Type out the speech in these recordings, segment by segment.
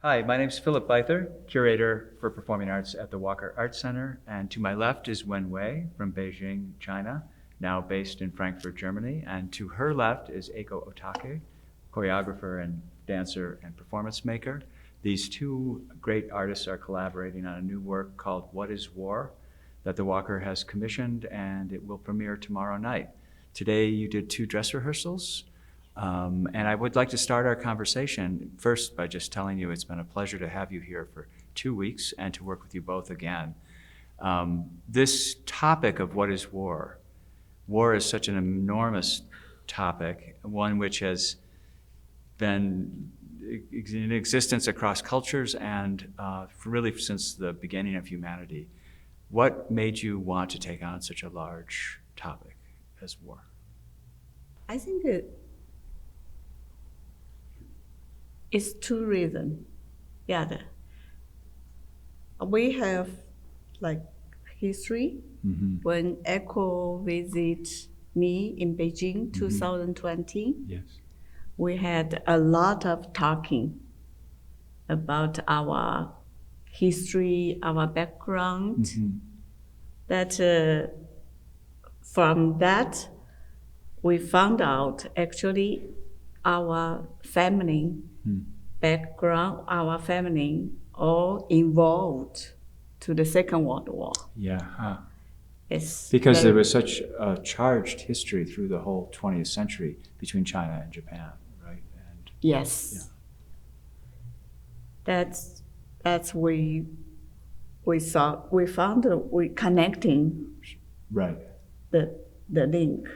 Hi, my name is Philip Bither, curator for performing arts at the Walker Arts Center. And to my left is Wen Hui from Beijing, China, now based in Frankfurt, Germany. And to her left is Eiko Otake, choreographer and dancer and performance maker. These two great artists are collaborating on a new work called What is War that the Walker has commissioned, and it will premiere tomorrow night. Today you did 2 dress rehearsals. And I would like to start our conversation first by just telling you it's been a pleasure to have you here for 2 weeks and to work with you both again. This topic of what is war? War is such an enormous topic, one which has been in existence across cultures and really since the beginning of humanity. What made you want to take on such a large topic as war? I think it's 2 reasons. Yeah, we have like history. When Eiko visited me in Beijing 2020, Yes. we had a lot of talking about our history, our background. That from that, we found out actually our family background, our family all involved to the Second World War. Yeah. It's Because there was such a charged history through the whole 20th century between China and Japan, right? And yes. Yeah. That's we found we connecting right. the link.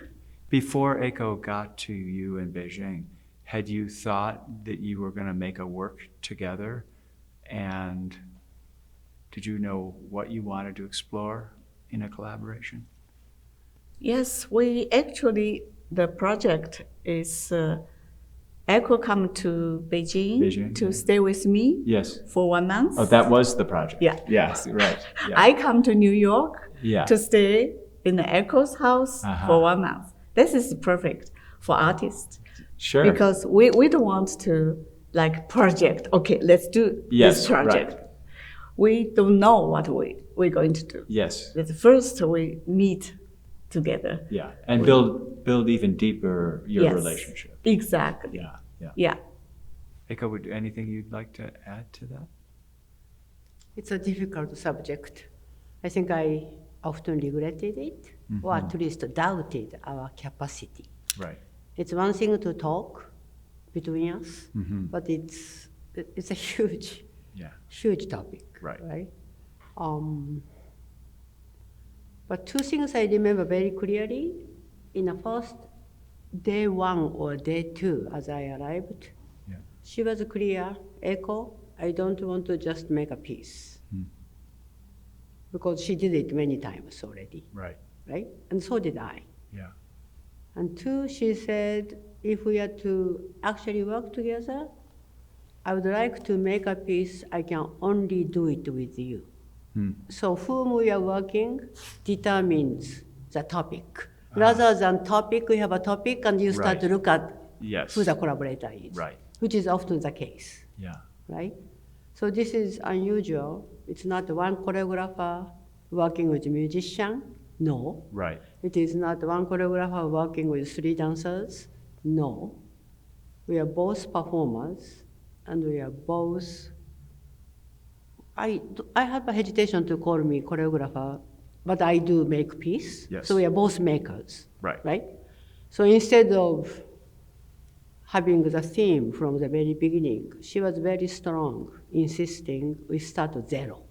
Before Eiko got to you in Beijing, had you thought that you were going to make a work together? And did you know what you wanted to explore in a collaboration? Yes, we actually, the project is Eiko come to Beijing to stay with me for 1 month. Oh, that was the project. Yeah. Yes, right. Yeah. I come to New York to stay in the Eiko's house for 1 month. This is perfect for artists. Sure. Because we don't want to like project, okay, let's do this project. Right. We don't know what we're going to do. Yes. But first we meet together. Yeah, and build even deeper your relationship. Exactly. Yeah. Eiko, anything you'd like to add to that? It's a difficult subject. I think I often regretted it, or at least doubted our capacity. Right. It's one thing to talk between us, but it's a huge topic, right? But 2 things I remember very clearly. In the first day 1 or day 2, as I arrived, she was clear, Eiko, I don't want to just make a piece. Because she did it many times already. Right? And so did I. Yeah. And 2, she said, if we are to actually work together, I would like to make a piece, I can only do it with you. So whom we are working determines the topic. Rather than topic, we have a topic and you start to look at who the collaborator is, which is often the case. Yeah. Right? So this is unusual. It's not one choreographer working with a musician. No. Right. It is not one choreographer working with 3 dancers. No. We are both performers, and we are both. I have a hesitation to call me choreographer, but I do make piece. Yes. So we are both makers. Right. So instead of having the theme from the very beginning, she was very strong, insisting we start at 0.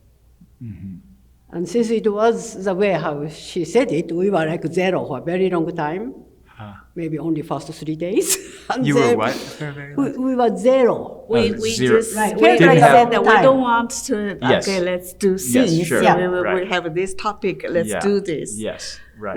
And since it was the way how she said it, we were like 0 for a very long time. Maybe only first 3 days. And you were what for a very long time? We were 0. We zero. just Right. we Didn't said that we time. don't want to. Yes. Okay, let's do scenes. Yes, sure. We have this topic. Let's do this. Yes. Right.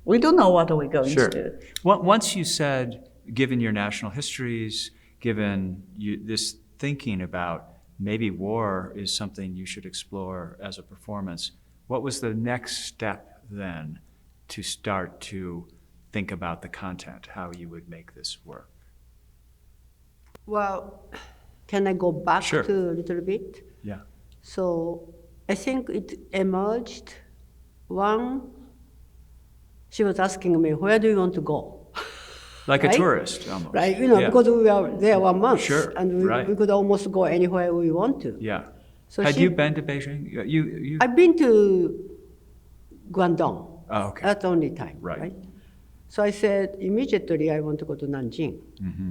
We don't know what we're going to do. Once you said, given your national histories, given this thinking about maybe war is something you should explore as a performance, what was the next step then to start to think about the content, how you would make this work? Well, can I go back Sure. to a little bit? Yeah. So I think it emerged. One, she was asking me, where do you want to go? Like a Right? tourist almost. Right, you know, Yeah. because we were there 1 month, Sure, and we, right. we could almost go anywhere we want to. Yeah. So Had she- you been to Beijing? You. I've been to Guangdong. Oh, okay. That's the only time, Right. right? So I said, immediately I want to go to Nanjing. Mm-hmm.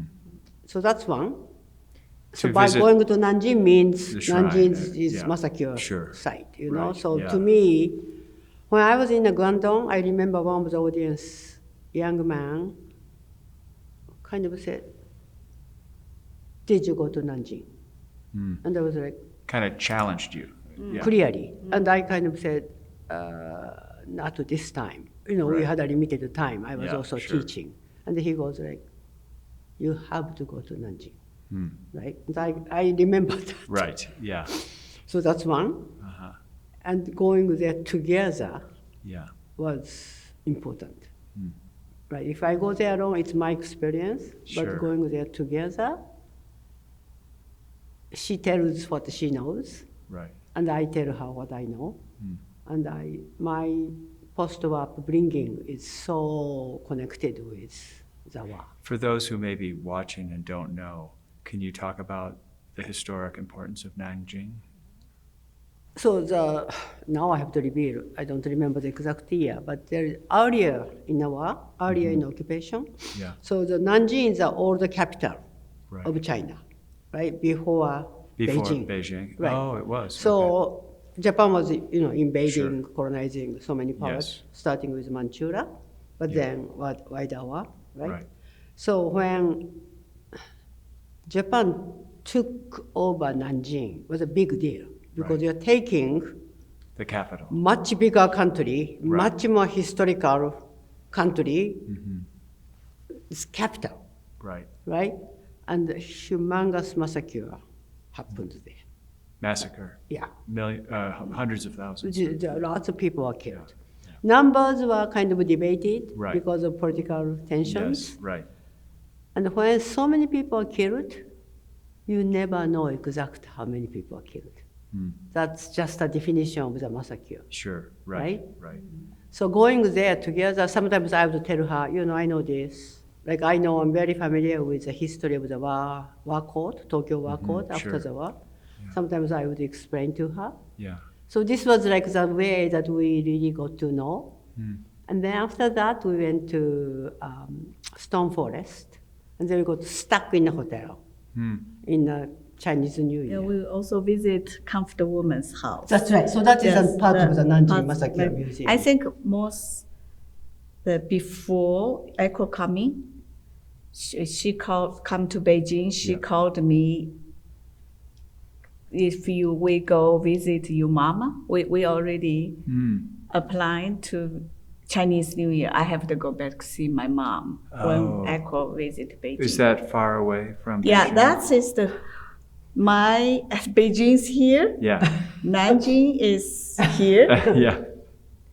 So that's one. So To by visit going to Nanjing means the shrine, Nanjing is yeah. massacre Sure. site, you know. Right, So yeah. to me, when I was in the Guangdong, I remember one of the audience, young man, kind of said, "Did you go to Nanjing?" And I was like, Kind of challenged you. Yeah. clearly. And I kind of said, not this time. You know, we Right. had a limited time. I was Yeah, also sure. teaching. And he goes like, you have to go to Nanjing, right? And I remember that. Right. Yeah. So that's one. Uh-huh. And going there together Yeah. was important. Right? If I go there alone, it's my experience. Sure. But going there together, she tells what she knows. Right. And I tell her what I know. And my post-war upbringing is so connected with the war. For those who may be watching and don't know, can you talk about the historic importance of Nanjing? So now I have to reveal, I don't remember the exact year, but there is earlier in the war, earlier in occupation. Yeah. So the Nanjing is the old capital Right. of China, right? Before Beijing. Beijing. Right. Oh, it was. So Okay. Japan was, invading, colonizing so many parts, Yes. starting with Manchuria, but then wider war, right? Right. So when Japan took over Nanjing, it was a big deal because Right. you're taking The capital. much bigger country, Right. much more historical country, it's capital, Right. right? And a humongous massacre happened there. Massacre. Yeah. Hundreds of thousands. Lots of people were killed. Numbers were kind of debated Right. because of political tensions. Yes. Right. And when so many people are killed, you never know exact how many people are killed. That's just a definition of the massacre. Sure. Right. Right. So going there together, sometimes I would tell her, I know this. Like I know I'm very familiar with the history of the war court, Tokyo War Court after sure. the war. Sometimes I would explain to her. Yeah. So this was like the way that we really got to know. And then after that, we went to Stone Forest. And then we got stuck in a hotel in Chinese New Year. Yeah, we also visit Comfort Woman's house. That's right. So that is Yes, a part of the Nanjing part- Massacre Museum. I think before Eiko coming, she come to Beijing. She called me. If we go visit your mama, we already applying to Chinese New Year. I have to go back to see my mom when Oh. Eiko visit Beijing. Is that far away from? Yeah, Beijing? that is my Beijing's here. Yeah. Nanjing is here. Yeah.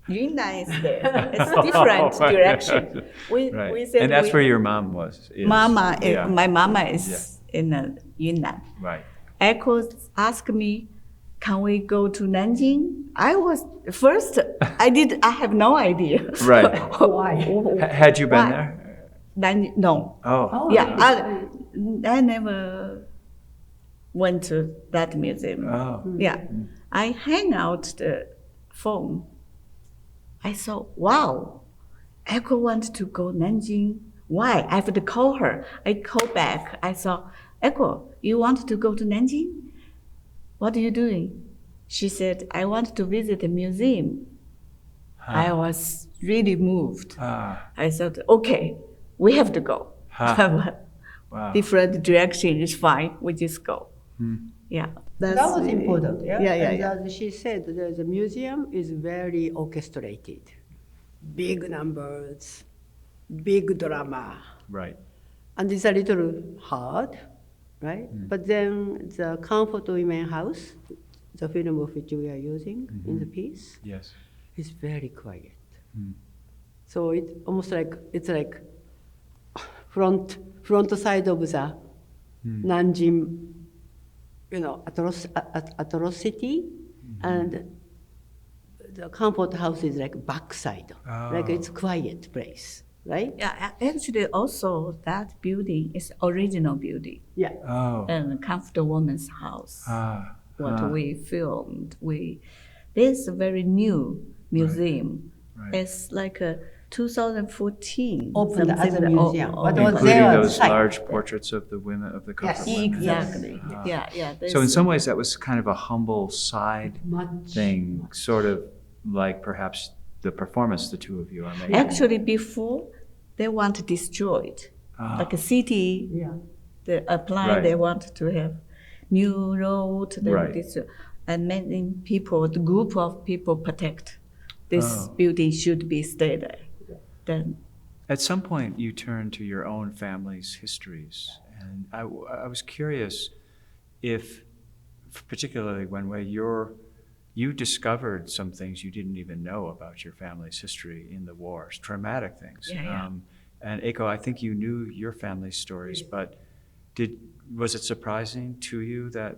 Yunnan is there. It's different Oh, direction. We Right. said And that's where your mom was. Is. Mama, Yeah. my mama is in Yunnan. Right. Echo asked me, "Can we go to Nanjing?" I have no idea. Right. Why? Had you been Why? there? No. Oh. Yeah, I never went to that museum. Oh. Yeah, I hang out the phone. I saw, wow, Echo wants to go Nanjing. Why? I have to call her. I call back. I saw, Echo, you want to go to Nanjing? What are you doing? She said, I want to visit a museum. I was really moved. I said, okay, we have to go. Wow. Different direction is fine. We just go. Yeah. That was important. Yeah? Yeah. And as she said, the museum is very orchestrated. Big numbers, big drama. Right. And it's a little hard, right? But then the Comfort Women House, the film of which we are using in the piece, Yes. is very quiet. So it almost it's like front side of the Nanjing atrocity, and the comfort house is like backside, like it's quiet place, right? Yeah, actually, also that building is original building Yeah. Oh. and Comfort Woman's house. What ah. we filmed, there's a very new museum. Right. It's like a 2014. Opened as a something museum, but it was Including there on those site. large portraits of the women, of the comfort Yes. women. Exactly. Ah. Yeah. So in some ways, that was kind of a humble side Much. thing, sort of like perhaps the performance the two of you are making. Actually, before they want to destroy it, Ah. like a city, Yeah. they apply. Right. They want to have new road. They Right. want this, and many people, the group of people protect this Oh. building should be stay there. Then At some point, you turn to your own family's histories, and I was curious if, particularly Wen Hui, you discovered some things you didn't even know about your family's history in the wars, traumatic things. Yeah. And Eiko, I think you knew your family's stories, but was it surprising to you that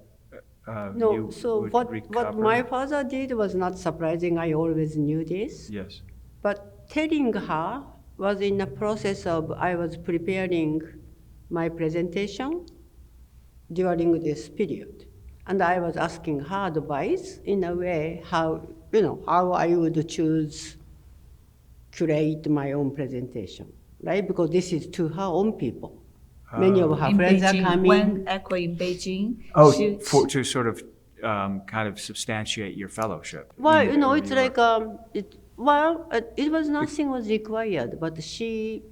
No, you so would what recover? my father did was not surprising. I always knew this. Yes. But telling her was in the process of, I was preparing my presentation during this period. And I was asking her advice in a way how I would choose, curate my own presentation, right? Because this is to her own people. Many of her in friends Beijing, are coming. when Eiko in Beijing, Oh, she- to sort of kind of substantiate your fellowship. Well, in it's New like, York. it was nothing was required, but she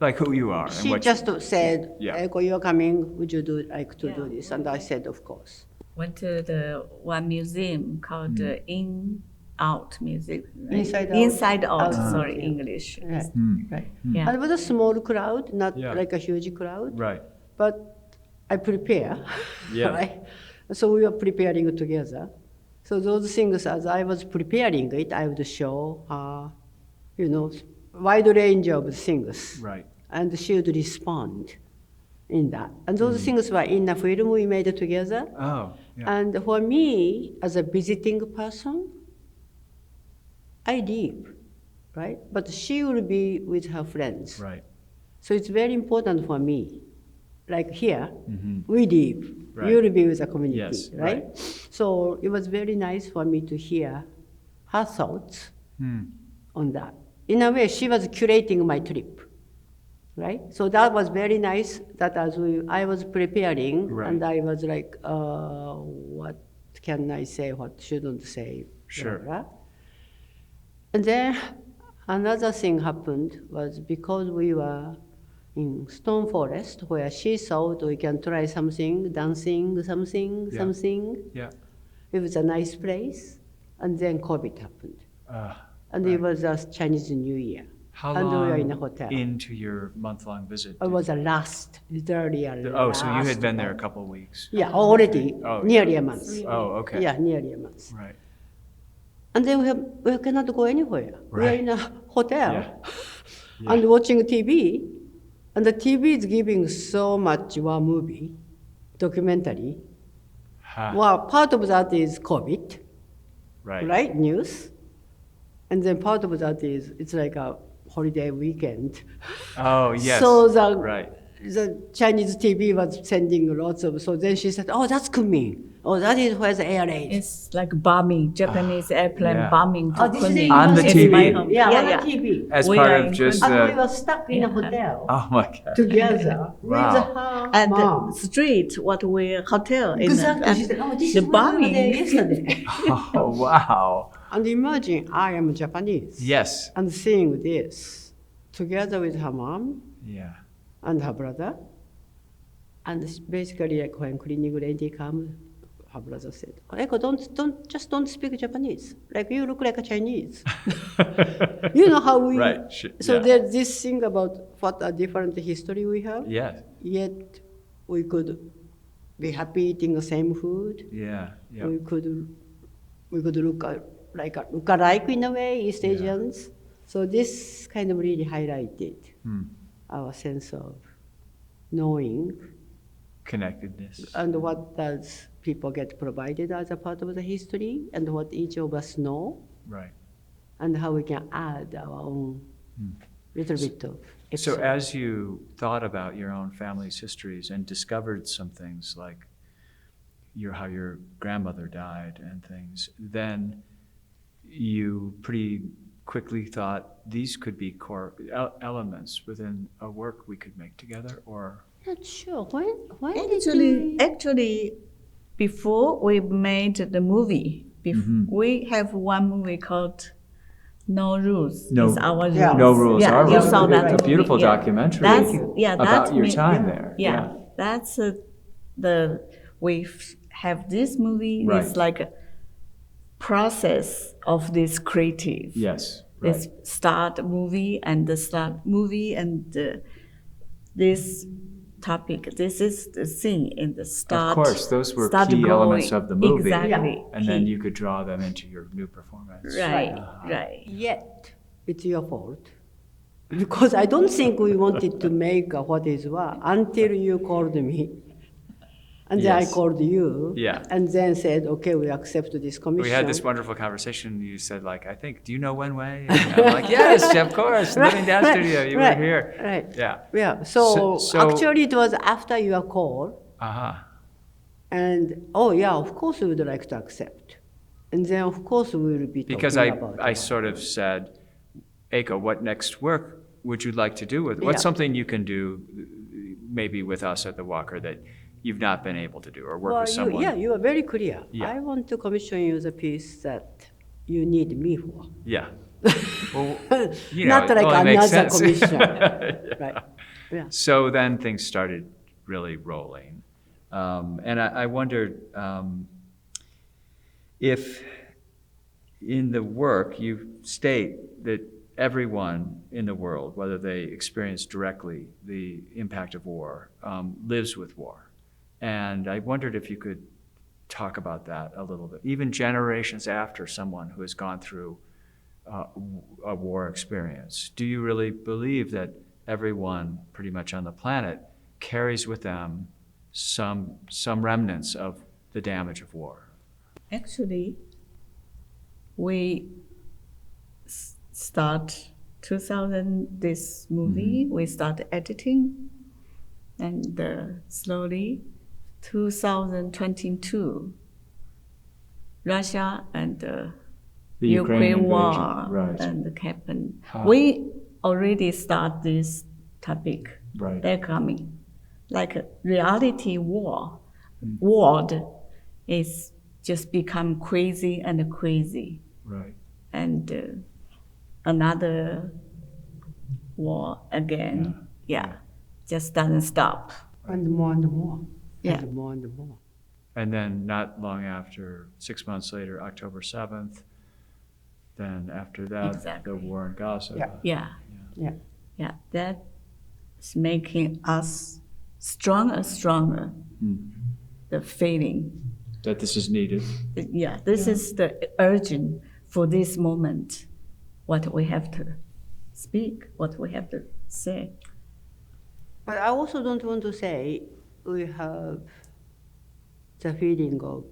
Like who you are. and She what just said, Yeah. Eiko, you're coming, would you like to do Yeah. this? And I said, of course. went to the one museum called the In Out Museum. Right? Inside Out. Inside Out. Out, Sorry, yeah. English. Right. Right. Yeah. And it was a small crowd, not Yeah. like a huge crowd. Right. But I prepare, Yeah. right? So we were preparing it together. So those things, as I was preparing it, I would show her, wide range of things. Right. And she would respond in that. And those things were in a film we made together. Oh, yeah. And for me, as a visiting person, I leave, right? But she will be with her friends. Right. So it's very important for me. Like here, Mhm. we leave. Right. You will be with the community, Yes, right? So it was very nice for me to hear her thoughts on that. In a way, she was curating my trip, right? So that was very nice that I was preparing, Right. and I was like, what can I say, what shouldn't say? Sure. blah, blah. And then another thing happened was because we were in Stone Forest, where she thought we can try something, dancing, something. Yeah. It was a nice place, and then COVID happened. And right. it was a Chinese New Year. How and long we were in a hotel. into your month-long visit? It was a literally a Oh, so you had last been there a one. couple of weeks. Yeah, already, Oh, nearly a month. Oh, okay. Yeah, nearly a month. Right. And then we cannot go anywhere. We are Right. in a hotel Yeah. and watching TV. And the TV is giving so much war movie, documentary. Ha. Well, part of that is COVID, Right. right? News. And then part of that is it's like a holiday weekend. Oh, yes. So the Right. Chinese TV was sending lots of. So then she said, "Oh, that's Kunming. Oh, that is where the air raid." It's like bombing, Japanese airplane Yeah. bombing to Oh, this is Kunming. in On the It's TV. my home. Yeah, on yeah. the TV. As We part are of in just And we the. were stuck in a hotel Oh my God. together Wow. with her And mom. the street, what we hotel in Exactly. She and said, "Oh, this the is where we were there bombing. yesterday." Oh wow. And imagine I am Japanese. Yes. And seeing this together with her mom Yeah. and her brother. And it's basically like when cleaning lady comes, her brother said, "Eiko, don't speak Japanese. Like you look like a Chinese." You know how we. Right. So yeah. there's this thing about what a different history we have. Yeah. Yet we could be happy eating the same food. Yeah. Yeah. We could look alike in a way, East Yeah. Asians. So this kind of really highlighted Hmm. our sense of knowing connectedness. and what does people get provided as a part of the history, and what each of us know, Right. and how we can add our own little bit of So episode. as you thought about your own family's histories and discovered some things like how your grandmother died and things, then you pretty quickly thought these could be core elements within a work we could make together, or? Not sure. When did you... Actually, before we made the movie, we have one movie called No Rules. No- It's our rules. Yeah. No Rules Yeah, Are you Rules. saw that A movie, beautiful yeah. documentary That's about your time yeah, there. Yeah, that's we have this movie. Right. It's like a process of this creative. Yes. Right. This start movie and this topic. This is the scene in the start. Of course, those were start key going. elements of the movie. Exactly. And then Key. you could draw them into your new performance. Right, right. Yet, it's your fault. Because I don't think we wanted to make what is what until you called me. And then I Yes. called you. Yeah. And then said, okay, we accept this commission. We had this wonderful conversation. You said, like, I think, do you know Wen Hui? And I'm like, yes, of course. Living Down Studio. You were here. Right. Yeah. Yeah. So, So- actually, it was after your call. Uh-huh. And, oh, yeah, of course we would like to accept. And then, of course, we will be Because talking about I it. sort of said, Eiko, what next work would you like to do with? What's Yeah. something you can do maybe with us at the Walker that you've not been able to do, or work Well, with someone? you are very clear. Yeah. I want to commission you the piece that you need me for. Yeah. Well, you know, Not it like only makes another sense. commission. Yeah. Right. Yeah. So then things started really rolling. And I wondered if in the work you state that everyone in the world, whether they experience directly the impact of war, lives with war. And I wondered if you could talk about that a little bit, even generations after someone who has gone through a war experience. Do you really believe that everyone pretty much on the planet carries with them some remnants of the damage of war? Actually, we start 2000 this movie. We start editing, and slowly, 2022, Russia and The Ukraine war invasion, right. and happened. We already start this topic. Right. They're coming, like a reality war. World is just become crazy and crazy, Right. and another war again. Yeah, just doesn't stop. And more and more. Yeah. And more and more. And then not long after, 6 months later, October 7th, then after that, Exactly. the war in Gaza. Yeah. Yeah, Yeah. yeah, that's making us stronger. The feeling. That this is needed. Yeah, this is the urgent for this moment. What we have to speak, what we have to say. But I also don't want to say we have the feeling of,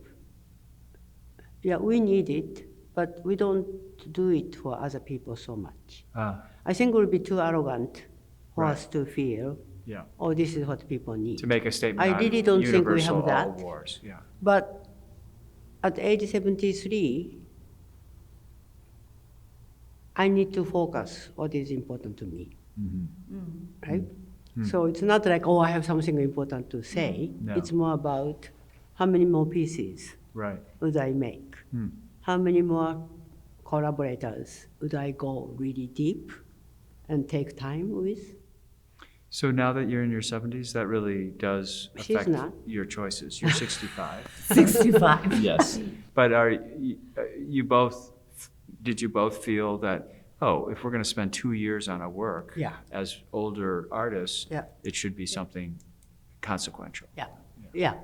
yeah, we need it, but we don't do it for other people so much. I think it would be too arrogant for Right. us to feel, Yeah. oh, this is what people need. To make a statement I on really don't think we universal have that. all wars. Yeah. But at age 73, I need to focus what is important to me, right? So it's not like, oh, I have something important to say. No. It's more about how many more pieces Right. would I make? How many more collaborators would I go really deep and take time with? So now that you're in your 70s, that really does She's affect not. your choices. You're 65. 65. Yes. But you both, did you both feel that, oh, if we're going to spend 2 years on a work Yeah. as older artists, Yeah. it should be something consequential? Yeah.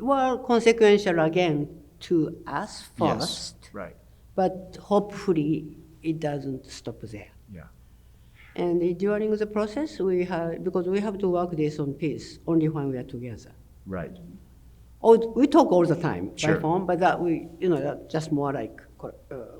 Well, consequential again to us first, Yes. Right. but hopefully it doesn't stop there. Yeah. And during the process, because we have to work this on piece only when we are together. Right. Oh, we talk all the time Sure. by phone, but that that's just more like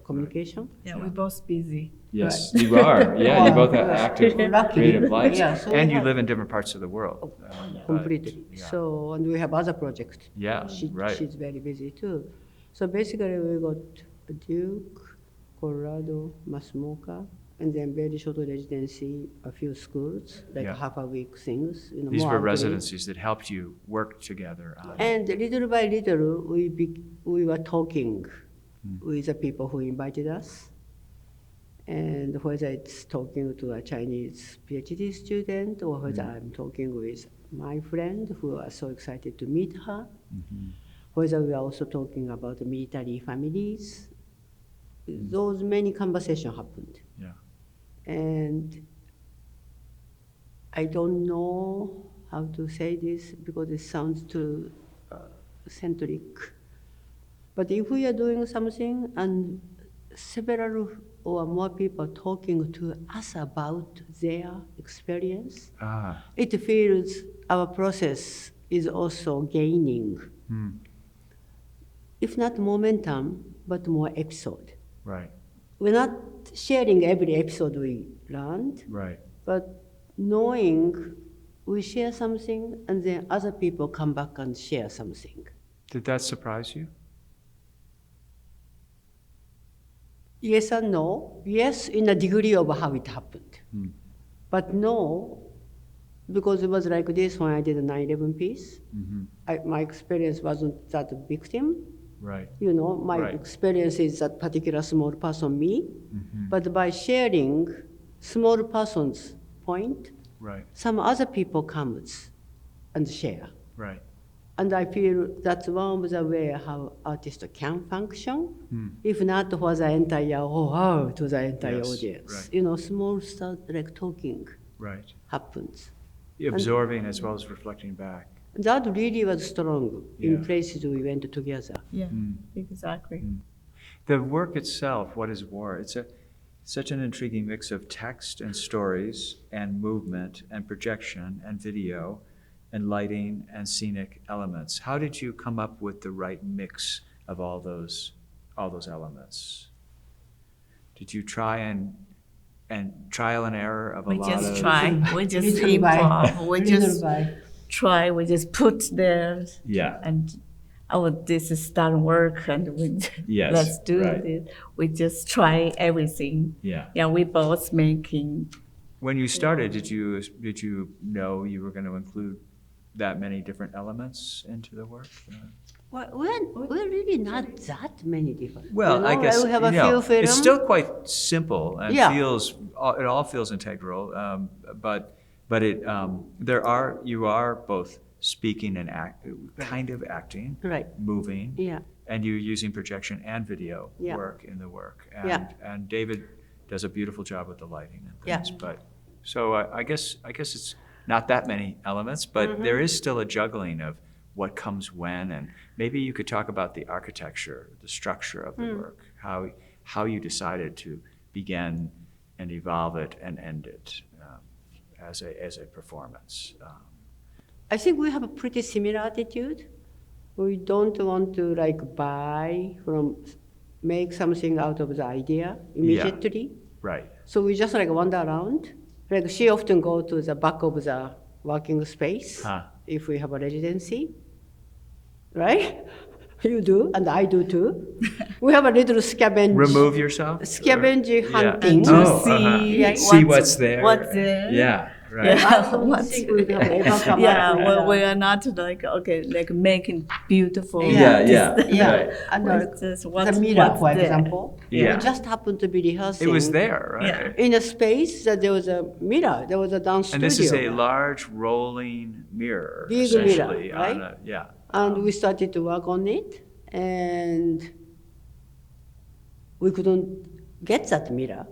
communication. Yeah, we're both busy. Yes, you are. Yeah, you both have Yeah. active, Lucky. creative lives, Yeah, so and we you have- live in different parts of the world. But, Completely. yeah. So, and we have other projects. Yeah, right. She's very busy too. So basically, we got Duke, Colorado, Masmoka, and then very short residency, a few schools, like Yeah. half a week things. These more were outreach. residencies that helped you work together on. And little by little, we were talking with the people who invited us. And whether it's talking to a Chinese PhD student or whether I'm talking with my friend who are so excited to meet her, whether we are also talking about military families, those many conversations happened. Yeah. And I don't know how to say this because it sounds too centric. But if we are doing something and several or more people talking to us about their experience, it feels our process is also gaining, if not momentum, but more episode. Right. We're not sharing every episode we learned, Right. but knowing we share something and then other people come back and share something. Did that surprise you? Yes and no. Yes, in a degree of how it happened. But no, because it was like this when I did the 9/11 piece. My experience wasn't that victim. Right. My Right. experience is that particular small person, me. But by sharing small person's point, Right. some other people comes and share. Right. And I feel that's one of the way how artists can function. If not for the entire, to the entire Yes, audience. right. Small stuff like talking Right. happens. Absorbing as well as reflecting back. That really was strong Yeah. in places we went together. Yeah, exactly. The work itself, What is War? It's such an intriguing mix of text and stories and movement and projection and video and lighting and scenic elements. How did you come up with the right mix of all those elements? Did you try and trial and error of a We lot just of try. We just Little by- improv. We little just by- try. We just put there. Yeah. And this is doesn't work, and we Yes, let's do right. it. We just try everything. Yeah. Yeah, we both making. When you started, did you know you were going to include that many different elements into the work? Well, we're really not that many different. Well, I guess we have a few films. it's still quite simple and Yeah. it all feels integral. But you are both speaking and kind of acting, Right. moving, Yeah. and you're using projection and video Yeah. work in the work. And, Yeah. and David does a beautiful job with the lighting and Yeah. things. But so I guess it's not that many elements, but there is still a juggling of what comes when, and maybe you could talk about the architecture, the structure of the work, how you decided to begin and evolve it and end it as a performance. I think we have a pretty similar attitude. We don't want to make something out of the idea immediately. Right. So we just wander around. Like she often go to the back of the working space if we have a residency, right? You do, and I do too. We have a little scavenge. Remove yourself? Scavenge Yeah. hunting. To See what's there. What's there. Yeah, right. I don't think we have ever come Yeah, up with well, that. we are not making beautiful. Yeah. Yeah, and It's just the what's mirror, for there. example. Yeah. We just happened to be rehearsing. It was there, right? Yeah. In a space that there was a mirror. There was a dance And studio. this is a large rolling mirror, Big mirror, essentially. right? Yeah. And we started to work on it, and we couldn't get that mirror.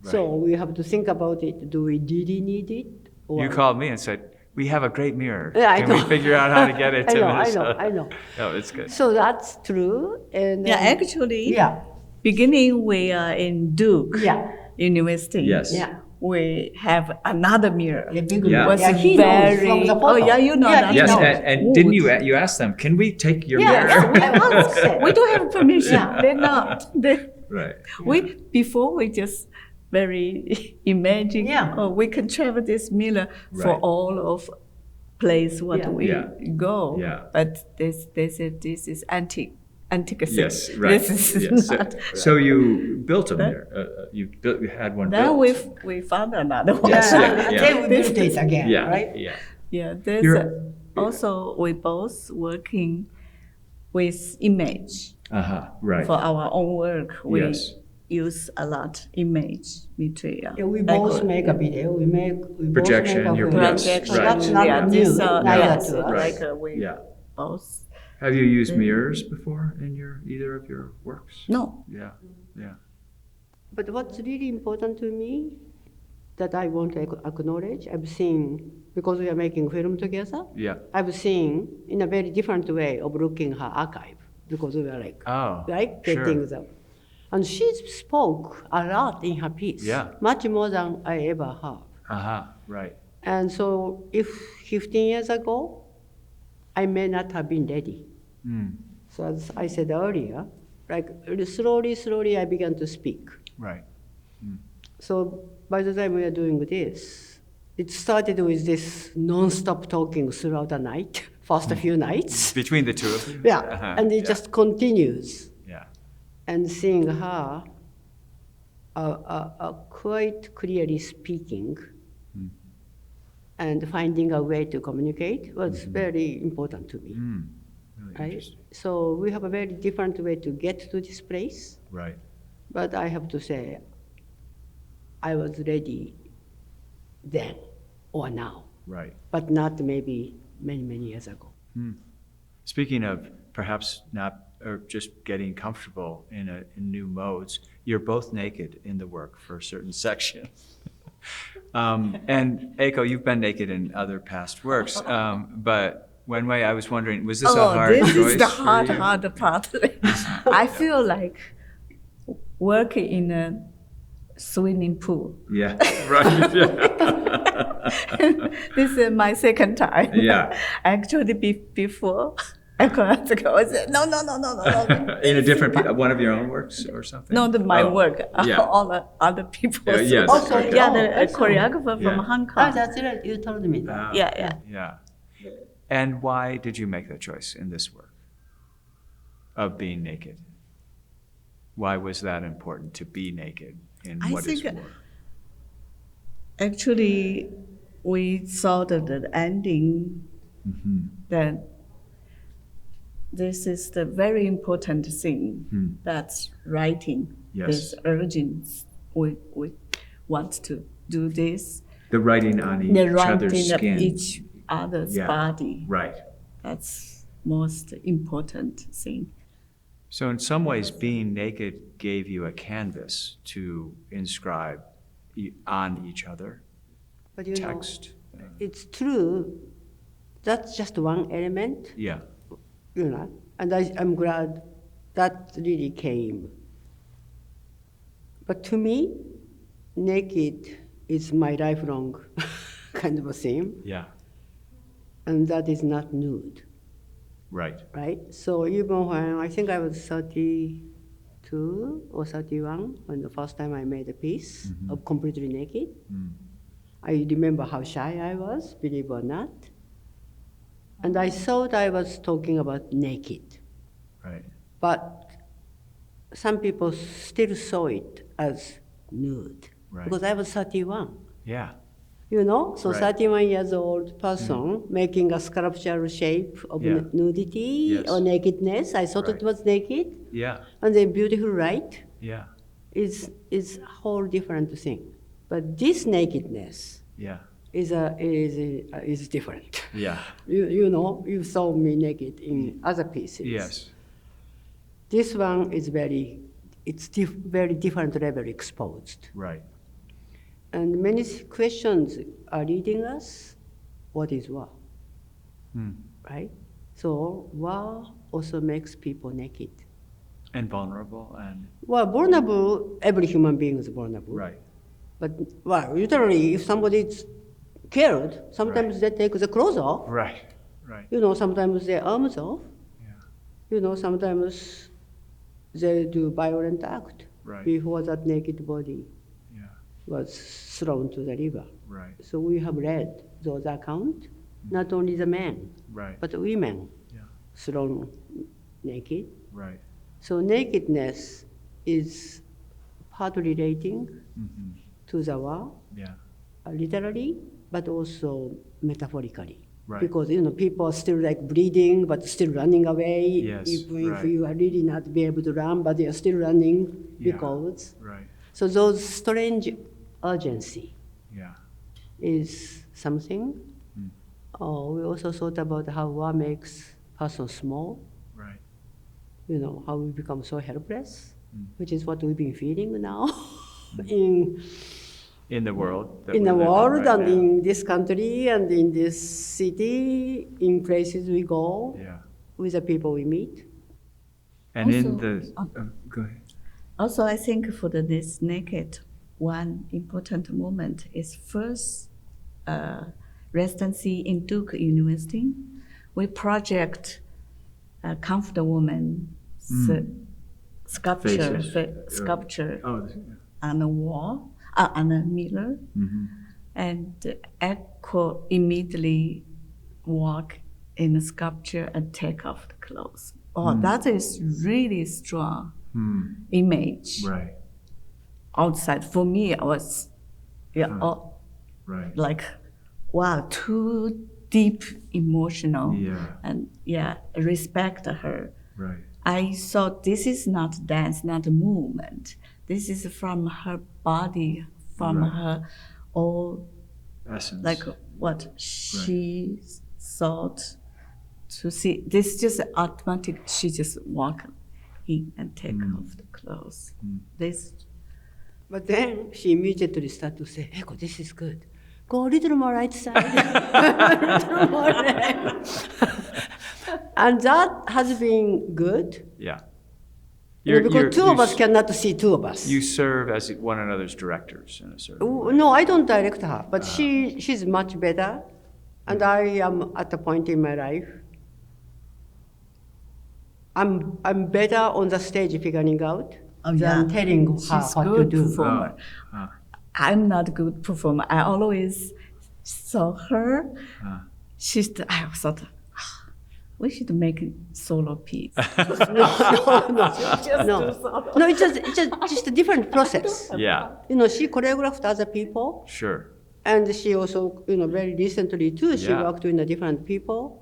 So we have to think about it. Do we really need it? Or You called me and said, "We have a great mirror. Yeah, I Can we know. figure out how to get it I to know, I Minnesota?" know, I know. No, it's good. So that's true. And Yeah, actually, yeah, beginning we are in Duke yeah, University. Yes. yeah. we have another mirror. The big Yeah. one. Was Yeah, he knows from very. the photo. Oh yeah, you know Yeah, that. he Yes, knows. and didn't you asked them, can we take your Yeah, mirror? yeah, I was. We don't have permission. Yeah. They're not. Right. Before we just very imagine. Yeah. Oh, we can travel this mirror for Right. all of place what Yeah. we Yeah. go. Yeah. But they said this is antique thing. Yes, right. This is Yes. not. So you built a mirror. You had one Then built. we found another one. Yes, Yeah, yeah, and yeah. then we built it again, Yeah, right? yeah. Yeah, there's You're- also we both working with image Right. for our own work. We Yes. use a lot image material. Yeah, we Like, both make a video. We both Projection, make a your film. projection, So that's not yeah, new, this, neither yes, to us. Right. like we Yeah. both. Have you used mirrors before in either of your works? No, Yeah. Yeah. But what's really important to me that I want to acknowledge, I've seen, because we are making film together, Yeah. I've seen in a very different way of looking her archive, because we are like, Oh. right, sure. getting them. And she spoke a lot in her piece, Yeah. much more than I ever have. Right. And so if 15 years ago, I may not have been ready. Mm. So as I said earlier, like slowly I began to speak. Right. So by the time we are doing this, it started with this non-stop talking throughout the night, first few nights. Between the two of you? Yeah, and it just continues. Yeah. And seeing her quite clearly speaking and finding a way to communicate was very important to me. Mm. Really Right? interesting. So we have a very different way to get to this place. Right. But I have to say, I was ready then or now, Right. but not maybe many years ago. Speaking of perhaps not, or just getting comfortable in new modes, you're both naked in the work for a certain section. And Eiko, you've been naked in other past works, but Wen Hui, I was wondering, was this a hard this choice is the for hard you? part. I feel like working in a swimming pool. Yeah, right. This is my second time. Yeah. Actually, before I said, no. In a different, one of your own works or something? Not my Oh, work, Yeah. all the other people. Yes. Also, okay. Yeah, the that's all. choreographer Yeah. from Hong Oh, Kong. that's right. You told me that. Ah, Yeah. Yeah. And why did you make that choice in this work of being naked? Why was that important to be naked in I what is think, work? Actually, we thought that the ending that this is the very important thing that's writing. Yes. This urgent. We want to do this. The writing on The each other's writing of skin. each other's Yeah. body. Right. That's most important thing. So in some ways, being naked gave you a canvas to inscribe on each other, But you text. know, it's true. That's just one element, Yeah. you know, and I'm glad that really came. But to me, naked is my lifelong kind of a theme, Yeah. and that is not nude, Right. right? So even when I think I was 32 or 31, when the first time I made a piece of completely naked, I remember how shy I was, believe it or not. And I thought I was talking about naked. Right. But some people still saw it as nude. Right. Because I was 31. Yeah. You know? So Right. 31 years old person making a sculptural shape of Yeah. nudity Yes. or nakedness. I thought Right. it was naked. Yeah. And then beautiful light Yeah. is a whole different thing. But this nakedness Yeah. is different. Yeah. You know, you saw me naked in other pieces. Yes. This one is very different level exposed. Right. And many questions are leading us, what is war? Right? So war also makes people naked. And vulnerable and Well, vulnerable, every human being is vulnerable. right. But, well, literally, if somebody's killed, sometimes they take the clothes off. Right. Right. Sometimes their arms off. Yeah. Sometimes they do violent act Right. before that naked body Yeah. was thrown to the river. Right. So we have read those accounts, not only the men, Right. but women Yeah. thrown naked. Right. So nakedness is part relating Mm-hmm. to the war, Yeah. literally, but also metaphorically. Right. Because people are still like bleeding, but still running away. Yes, Even if right. you are really not be able to run, but they are still running Yeah. because. Right. So those strange urgency Yeah. is something. Mm. We also thought about how war makes person small. Right. How we become so helpless, Mm. which is what we've been feeling now in In the world. That in we the live world right and now. in this country and in this city, in places we go, Yeah. with the people we meet. And in Also, the. Go ahead. Also, I think for this naked, one important moment is first residency in Duke University. We project comfort woman sculpture, sculpture Oh. on the wall, on the mirror, Mm-hmm. and Eiko immediately walk in the sculpture and take off the clothes. Oh, that is really strong image Right. outside. For me, it was, Right. like, wow, too deep emotional. Yeah. And respect her. Right. I thought this is not dance, not a movement. This is from her body, from Right. her all, Essence. like what she thought to see. This is just automatic. She just walk in and take off the clothes. This. But then she immediately started to say, Eiko, this is good. Go a little more right side. A little more left. And that has been good. Yeah. Because two of us cannot see two of us. You serve as one another's directors in a certain way. No, I don't direct her, but she's much better. And I am at a point in my life. I'm better on the stage figuring out than telling her She's what to good do. performer. I'm not a good performer. I always saw her. I thought, we should make a solo piece. No, it's just a different process. Yeah. She choreographed other people, Sure. and she also, very recently too, she Yeah. worked with different people.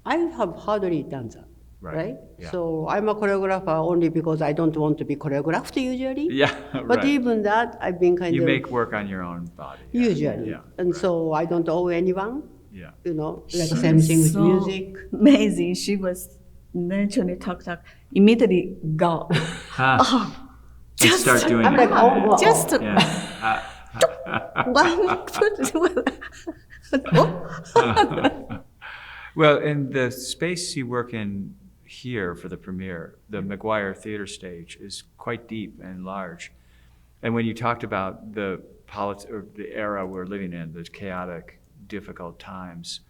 I have hardly done that, right? Yeah. So I'm a choreographer only because I don't want to be choreographed usually. Yeah. But Right. even that, I've been kind You of make work on your own body. Yeah. usually, Yeah. and right. so I don't owe anyone. Yeah. Like the same thing with So music. amazing. She was naturally talk, immediately go. And start doing I'm it. like, oh, wow. Just Yeah. one foot. Well, in the space you work in here for the premiere, the McGuire Theater Stage is quite deep and large. And when you talked about the era we're living in, the chaotic, difficult times,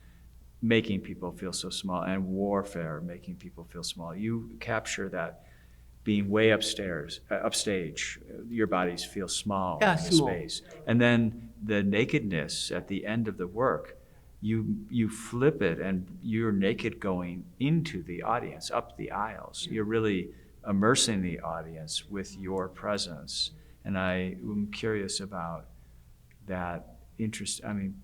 making people feel so small, and warfare making people feel small, you capture that being way upstage, your bodies feel small in the small. space. And then the nakedness at the end of the work, you flip it and you're naked going into the audience, up the aisles. You're really immersing the audience with your presence. And I am curious about that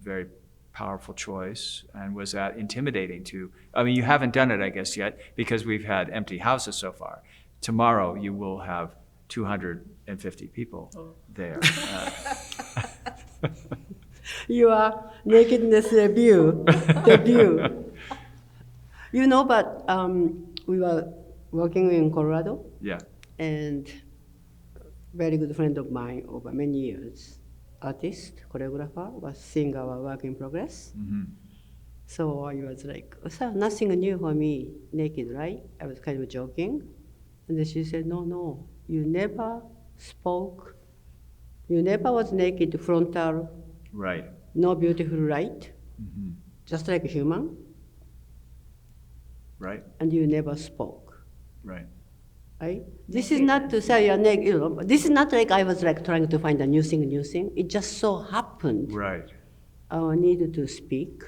very powerful choice. And was that intimidating you haven't done it, I guess, yet, because we've had empty houses so far. Tomorrow you will have 250 people there. Your nakedness review, debut. But we were working in Colorado, Yeah. and very good friend of mine over many years, artist, choreographer, was seeing our work in progress. Mm-hmm. So I was like, so nothing new for me, naked, right? I was kind of joking. And then she said, no, you never spoke You never was naked, frontal, Right. no beautiful light, Mm-hmm. just like a human, Right. and you never spoke. Right. Right? This is not to say you're naked, this is not like I was like trying to find a new thing. It just so happened Right. our need to speak,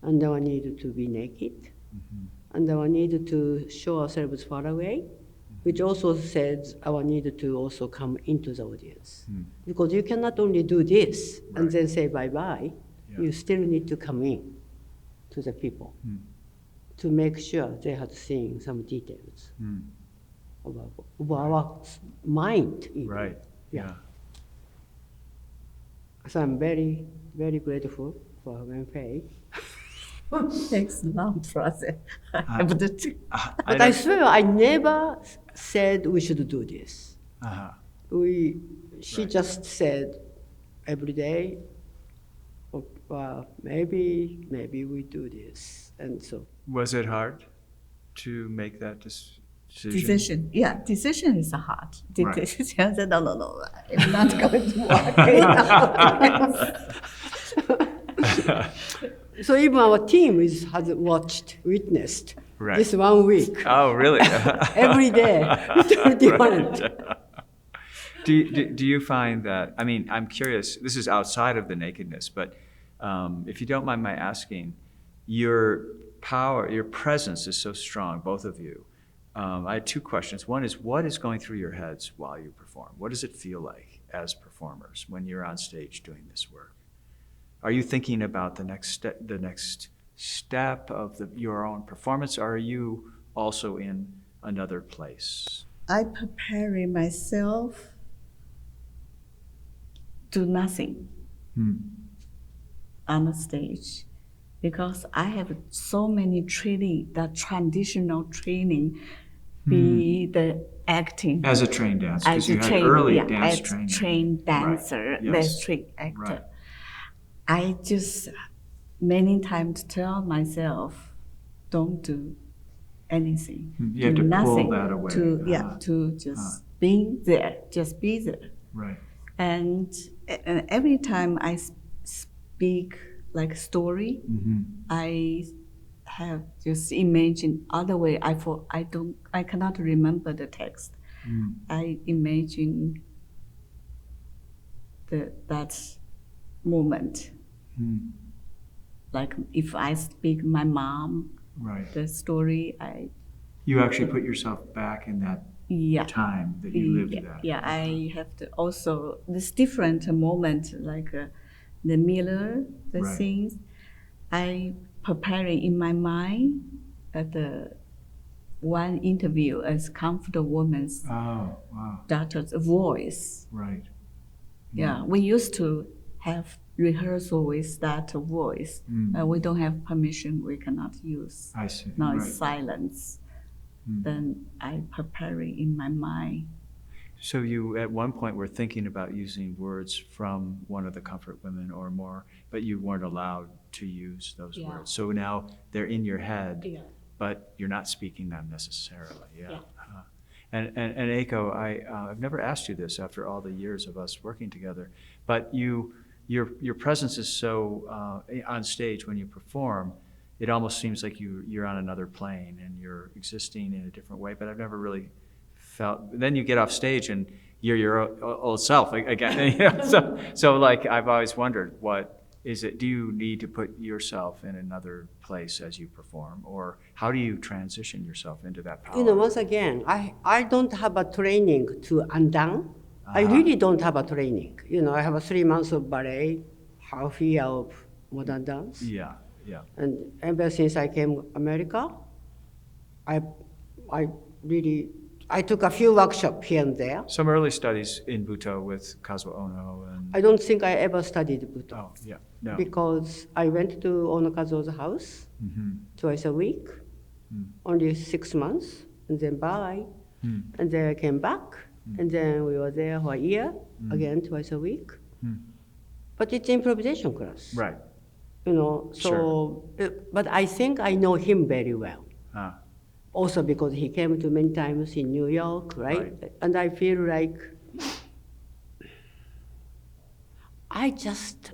and our need to be naked, and our need to show ourselves far away, which also says our need to also come into the audience. Because you cannot only do this and Right. then say bye-bye, Yeah. you still need to come in to the people to make sure they had seen some details of our mind. Even. Right. Yeah. So I'm very, very grateful for Wen Hui. Takes a long process. I have to. But I swear I never said we should do this. Uh-huh. She Right. just said every day, maybe we do this. And so Was it hard to make that decision? Decision. Yeah, decision is hard. Right. Decision. I said, no, I'm not going to work. So even our team has witnessed Right. this 1 week. Oh, really? Every day. Different. Do you find that, I mean, I'm curious, this is outside of the nakedness, but if you don't mind my asking, your power, your presence is so strong, both of you. I had two questions. One is, what is going through your heads while you perform? What does it feel like as performers when you're on stage doing this work? Are you thinking about the next step of your own performance, or are you also in another place? I preparing myself to nothing on the stage because I have so many training, the traditional training, be the acting. As a trained dancer, because As you a had trained, early yeah, dance as training. trained dancer, Right. Yes. less trained actor. Right. I just many times tell myself, don't do anything. You have do to pull nothing that away. to just being there, just be there. Right. And every time I speak like a story, I have just imagined other way. I cannot remember the text. I imagine that moment. Like if I speak my mom, Right. the story, You actually put yourself back in that time that you lived that. Yeah, I have to also this different moment like the mirror, the Right. scenes. I preparing in my mind the one interview as comfortable woman's Oh, wow. daughter's voice. Right. Yeah, we used to have rehearsal with that voice. We don't have permission, we cannot use. I see. Now Right. it's silence. Then I preparing in my mind. So you, at one point, were thinking about using words from one of the comfort women or more, but you weren't allowed to use those Yeah. words. So now they're in your head, Yeah. but you're not speaking them necessarily. Yeah. Yeah. And Eiko, I've never asked you this after all the years of us working together, but your presence is so on stage when you perform. It almost seems like you're on another plane and you're existing in a different way. But I've never really felt. Then you get off stage and you're your old self again. You know? So like I've always wondered, what is it? Do you need to put yourself in another place as you perform, or how do you transition yourself into that power? Once again, I don't have a training to undone. I really don't have a training. I have 3 months of ballet, half year of modern dance. Yeah. Yeah. And ever since I came America, I took a few workshops here and there. Some early studies in Buto with Kazuo Ono and. I don't think I ever studied Buto. Oh yeah. No. Because I went to Ono Kazuo's house twice a week, only 6 months, and then bye. And then I came back, and then we were there for a year, again twice a week. But it's improvisation class. Right. But I think I know him very well. Ah. Also because he came to many times in New York, right? And I feel like I just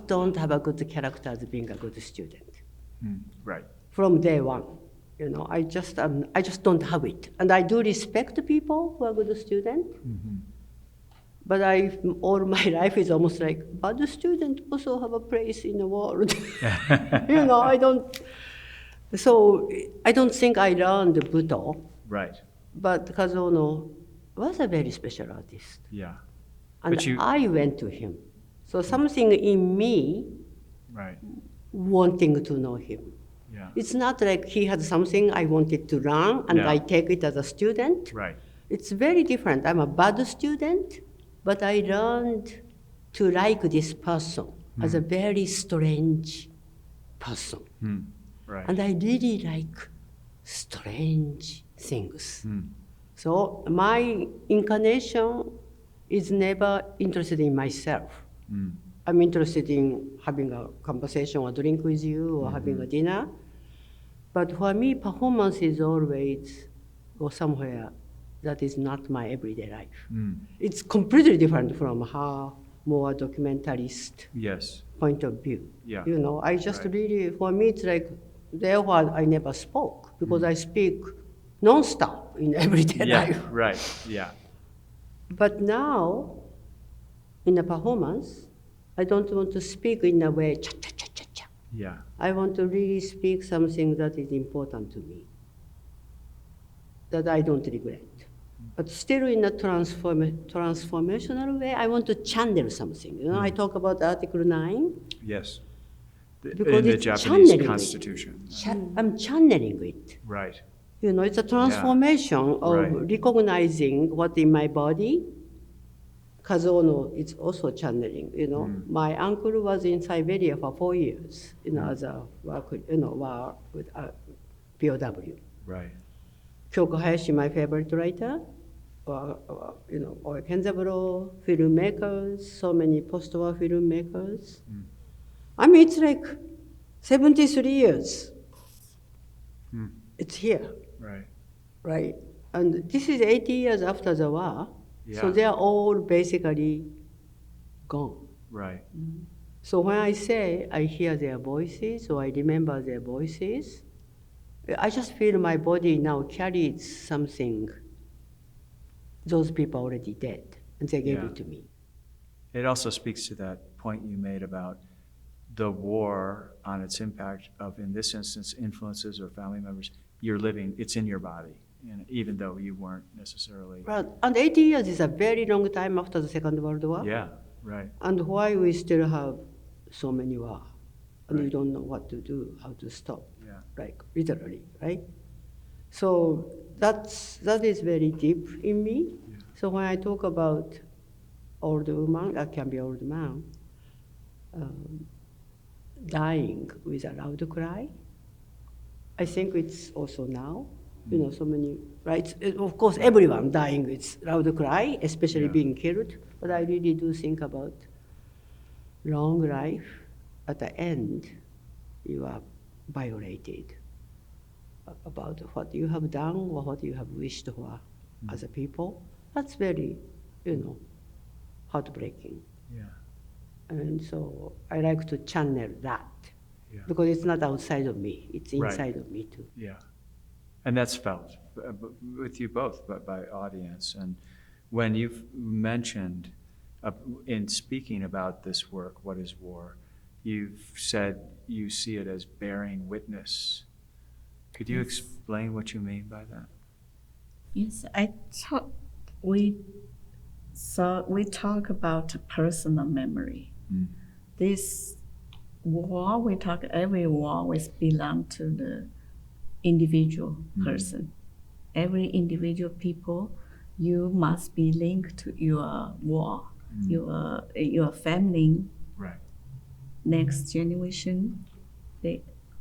don't have a good character as being a good student. Right. From day one, I just don't have it. And I do respect people who are good students. But all my life is almost like, bad students also have a place in the world. I don't think I learned Buto, Right. but Kazuo was a very special artist. Yeah. And I went to him. So something in me Right. wanting to know him. Yeah. It's not like he had something I wanted to learn and No. I take it as a student. Right. It's very different. I'm a bad student, but I learned to like this person as a very strange person. Right. And I really like strange things. So my incarnation is never interested in myself. I'm interested in having a conversation or drink with you or having a dinner. But for me, performance is always go somewhere that is not my everyday life. It's completely different from her more documentarist Yes. point of view. Yeah. I just Right. really, for me, it's like, therefore I never spoke because I speak non-stop in everyday Yeah. life. Right. Yeah. But now, in a performance, I don't want to speak in a way, cha-cha-cha-cha-cha. Yeah. I want to really speak something that is important to me, that I don't regret. But still in a transformational way, I want to channel something. I talk about Article 9. Yes. Because In the it's Japanese channeling it. Constitution. I'm channeling it. Right. It's a transformation of Right. recognizing what in my body. Kazuo is also channeling. My uncle was in Siberia for 4 years. As a work with POW. Right. Kyoko Hayashi, my favorite writer, or Kenzaburo, filmmakers, so many post-war filmmakers. I mean, it's like 73 years. It's here, Right. right? And this is 80 years after the war, so Yeah. they are all basically gone. Right. So when I say I hear their voices or I remember their voices, I just feel my body now carries something those people already dead, and they gave Yeah. it to me. It also speaks to that point you made about the war on its impact of, in this instance, influences or family members. You're living, it's in your body, even though you weren't necessarily. Well, and 80 years is a very long time after the Second World War. Yeah, right. And why we still have so many wars, and we Right. don't know what to do, how to stop, Yeah. like literally, right? So that is very deep in me. Yeah. So when I talk about old woman, I can be old man, dying with a loud cry, I think it's also now, so many, right? Of course, everyone dying with loud cry, especially Yeah. being killed, but I really do think about long life. At the end, you are violated about what you have done or what you have wished for as a people. That's very, heartbreaking. Yeah. And so I like to channel that Yeah. because it's not outside of me, it's Right. inside of me too. Yeah. And that's felt with you both, but by audience. And when you've mentioned, in speaking about this work, What is War, you've said you see it as bearing witness. Could you explain what you mean by that? Yes, we talk about personal memory. This war, every war always belong to the individual person. Every individual people, you must be linked to your war, your family, Right. next generation,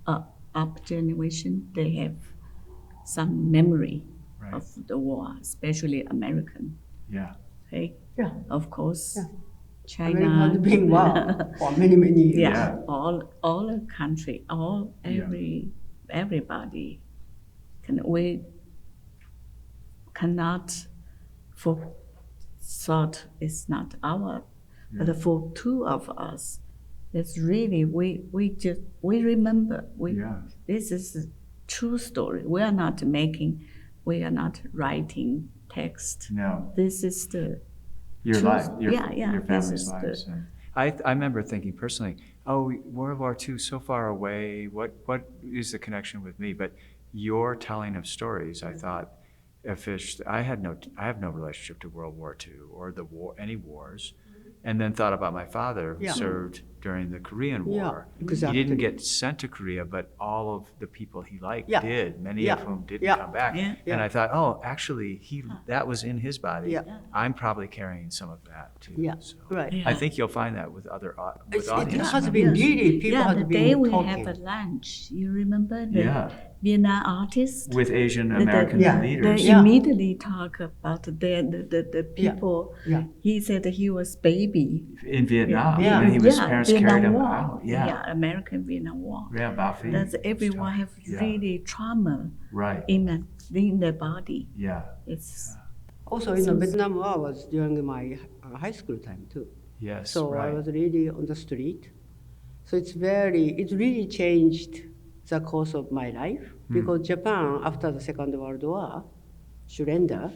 up generation, they have some memory Right. of the war, especially American. Yeah. Okay? Yeah. Of course, Yeah. China. America has been war for many, many years. Yeah, all the country, everybody we cannot thought it's not our, but for two of us, it's really we remember this is a true story. We are not writing text. No. This is the Your true, life, your this family's is lives. I remember thinking personally, oh, World War II so far away. What is the connection with me? But your telling of stories, I thought, I have no relationship to World War II or the war, any wars, and then thought about my father who served during the Korean War. Exactly. He didn't get sent to Korea, but all of the people he liked did. Many of whom didn't come back. And I thought, oh, actually, that was in his body. I'm probably carrying some of that too. So Right. I think you'll find that with other with It audience has members. been really, people the have day been we talking. have a lunch, you remember the Vietnam artist? With Asian American leaders. They immediately talk about the people. He said he was baby. In Vietnam, Yeah. and his parents Vietnam carried him War. out. American Vietnam War. Yeah, Bafi. That's everyone have really trauma in their body. Yeah. It's Also, Vietnam War was during my high school time too. Yes. So I was really on the street. So it really changed the course of my life because Japan, after the Second World War, surrender.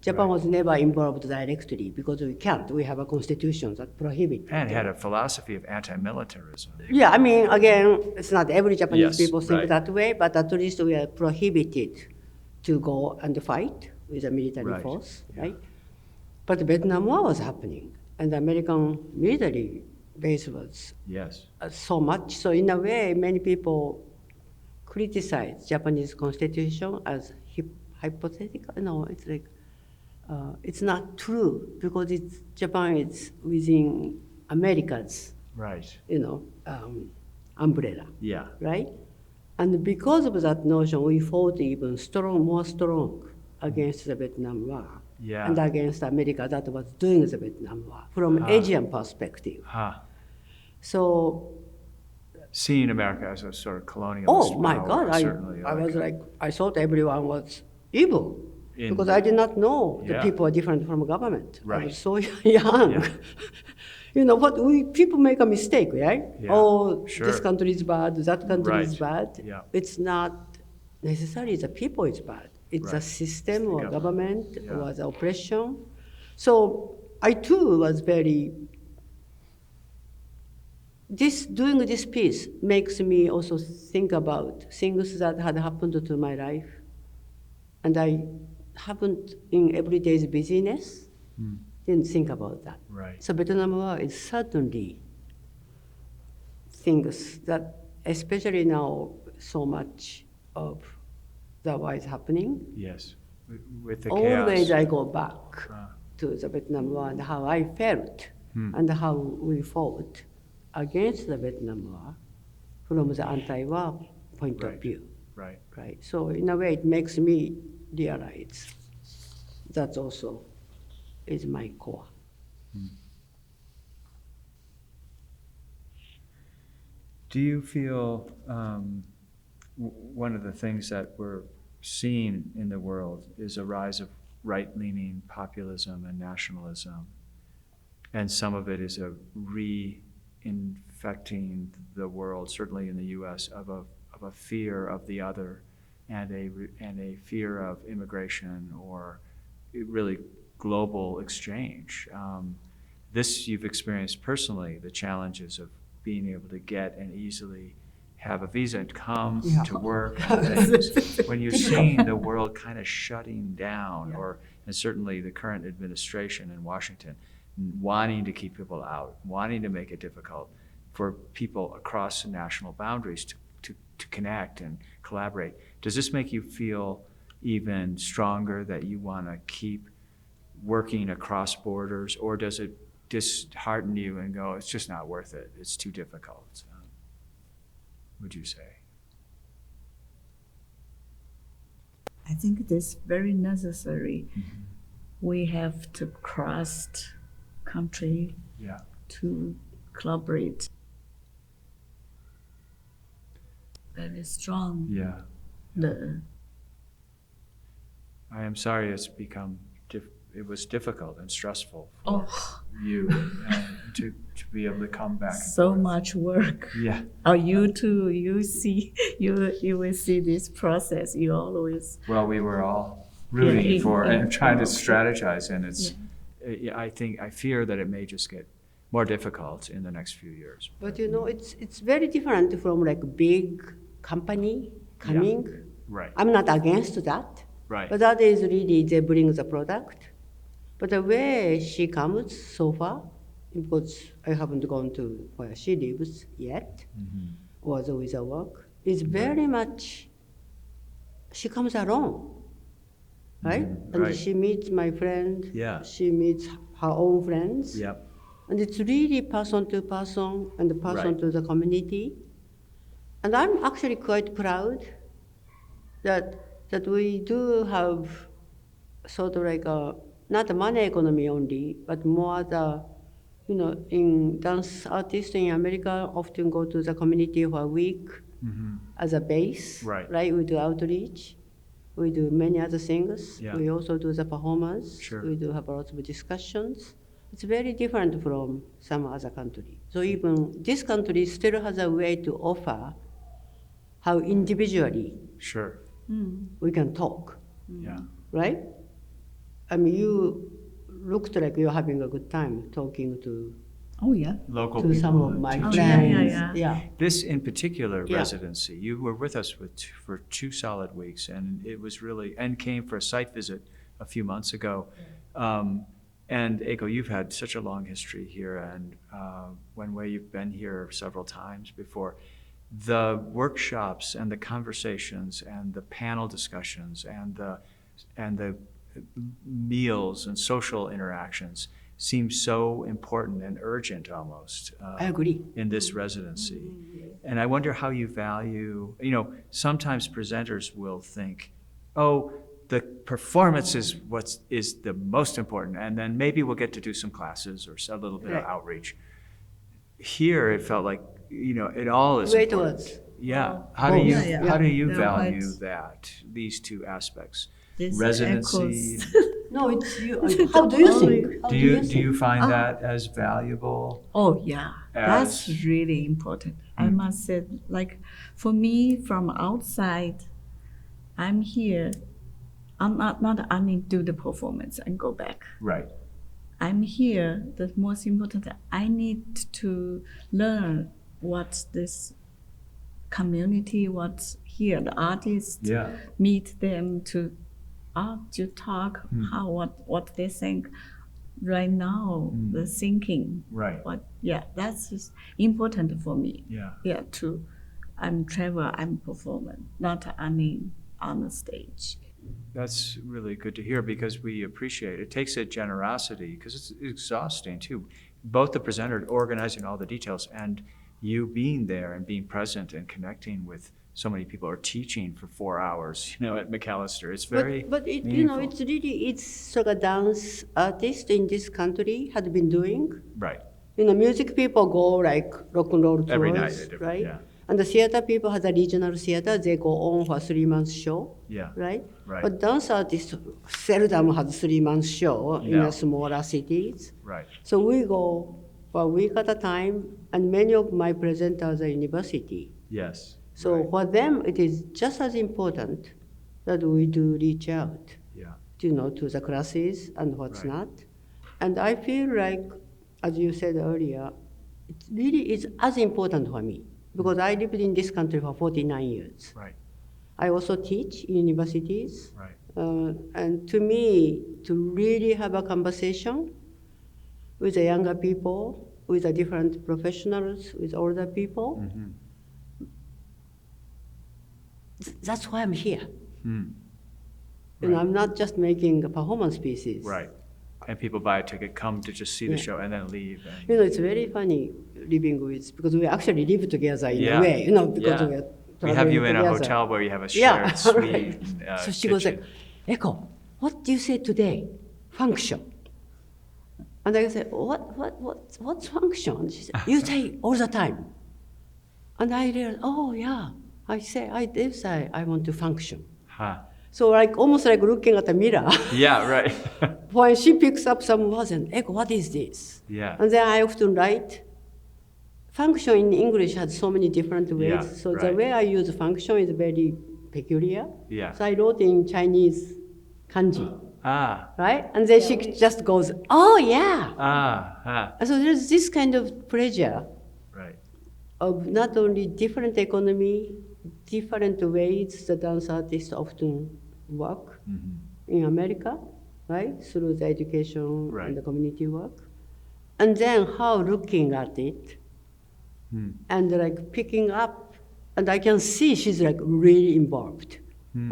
Japan was never involved directly because we can't. We have a constitution that prohibits. And had a philosophy of anti-militarism. Yeah, I mean, again, it's not every Japanese people think right. that way, but at least we are prohibited to go and fight with a military force, right? But the Vietnam War was happening, and the American military base was so much. So in a way, many people criticize Japanese constitution as hypothetical. No, it's like, it's not true because Japan is within America's, umbrella. Yeah. Right? And because of that notion, we fought even more strong against the Vietnam War and against America that was doing the Vietnam War from Asian perspective. So, seeing America as a sort of colonialist my power, God, I was like, I thought everyone was evil. Because I did not know the people are different from government. I was so young. You know what? People make a mistake, right? This country is bad, that country is bad. It's not necessarily the people is bad. It's a system or government or the oppression. So I too was doing this piece makes me also think about things that had happened to my life. And I haven't in everyday's busyness, didn't think about that. So Vietnam War is certainly things that, especially now, so much of the war is happening. Yes, with the Always chaos. I go back to the Vietnam War and how I felt and how we fought against the Vietnam War from the anti-war point of view. Right. So in a way, it makes me realize that also is my core. Do you feel one of the things that we're seeing in the world is a rise of right-leaning populism and nationalism, and some of it is a reinfecting the world, certainly in the U.S., of a fear of the other, and a fear of immigration or really global exchange. This you've experienced personally, the challenges of being able to get and easily have a visa and come to work and things. When you're seeing the world kind of shutting down, and certainly the current administration in Washington wanting to keep people out, wanting to make it difficult for people across national boundaries to connect and collaborate. Does this make you feel even stronger that you want to keep working across borders, or does it dishearten you and go, it's just not worth it, it's too difficult? Would you say? I think it is very necessary. We have to cross country to collaborate. Very strong. I am sorry it's become it was difficult and stressful for Oh, you to be able to come back. and so forth. much work. Yeah. Oh, you too. You see, you will see this process. You always. Well, we were all rooting for and trying to okay. strategize, and it's. I fear that it may just get more difficult in the next few years. But you know, it's very different from like big company coming. Right. I'm not against that. Right. But that is really they bring the product. But the way she comes so far, because I haven't gone to where she lives yet, or with her work, is very much. She comes alone. Right? And Right. she meets my friend. Yeah. She meets her own friends. Yep. And it's really person to person and person Right. to the community. And I'm actually quite proud that we do have sort of like a, not a money economy only, but more the, you know, in dance artists in America often go to the community for a week as a base. Right. We do outreach. We do many other things. Yeah. We also do the performance. Sure. We do have a lot of discussions. It's very different from some other country. So even this country still has a way to offer how individually Sure. we can talk, Yeah. right? I mean, you looked like you're having a good time talking to Oh yeah. Local to people. some of my teaching. friends. yeah. This in particular Yeah. residency, you were with us for 2 solid weeks, and it was really, and came for a site visit a few months ago. And Eiko, you've had such a long history here, and Wen Hui, you've been here several times before. The workshops and the conversations and the panel discussions and the meals and social interactions seem so important and urgent almost. I agree. In this residency. And I wonder how you value, sometimes presenters will think, oh, the performance is what is the most important, and then maybe we'll get to do some classes or a little bit of Right. outreach. Here, it felt like, it all is Way important. towards. Yeah. Oh, How do you yeah. how do you Yeah, value quite- that, these two aspects? This Residency. echoes. No, it's you. How do you think? How Do you find that as valuable? Oh yeah, that's As- really important. I must say, like for me from outside, I'm here. I'm not only do the performance and go back. Right. I'm here. The most important, I need to learn what this community, what's here, the artists, Yeah. meet them to talk, how what they think right now, the thinking. Right. That's just important for me. Yeah. I'm travel, I'm performing, not only on the stage. That's really good to hear, because we appreciate it. It takes a generosity, because it's exhausting too. Both the presenter organizing all the details and you being there and being present and connecting with so many people, or teaching for 4 hours, at McAllister. It's very But it, meaningful. it's really, it's sort of dance artists in this country had been doing. Right. Music people go like rock and roll tours, Every night at different- right? yeah. And the theater people has a regional theater. They go on for 3 months show, Yeah. right? Right. But dance artists seldom has 3 months show in No. the smaller cities. Right. So we go for a week at a time, and many of my presenters are university. Yes. So Right. for them, it is just as important that we do reach out, Yeah. to the classes and what's Right. not. And I feel like, as you said earlier, it really is as important for me, because I lived in this country for 49 years. Right. I also teach in universities. Right. And to me, to really have a conversation with the younger people, with the different professionals, with older people, that's why I'm here. Right. I'm not just making performance pieces. Right. And people buy a ticket, come to just see the Yeah. show, and then leave. And, It's very funny living with, because we actually live together in Yeah. a way, because Yeah. we are we have you in a together. hotel where you have a Yeah, shared suite. right. So she goes like, Eiko, what do you say today? Function. And I said, what's function? And she said, you say all the time. And I realized, oh yeah, I did say I want to function. Huh. So like almost like looking at a mirror. Yeah, right. When she picks up some words and, Eiko, what is this? Yeah. And then I often write. Function in English has so many different ways. Yeah, So the right. way I use function is very peculiar. Yeah. So I wrote in Chinese kanji, Ah, right? And then she just goes, oh yeah. ah. And so there's this kind of pleasure Right. of not only different economy, different ways the dance artists often work in America, right? Through the education Right. and the community work. And then how looking at it and like picking up, and I can see she's like really involved.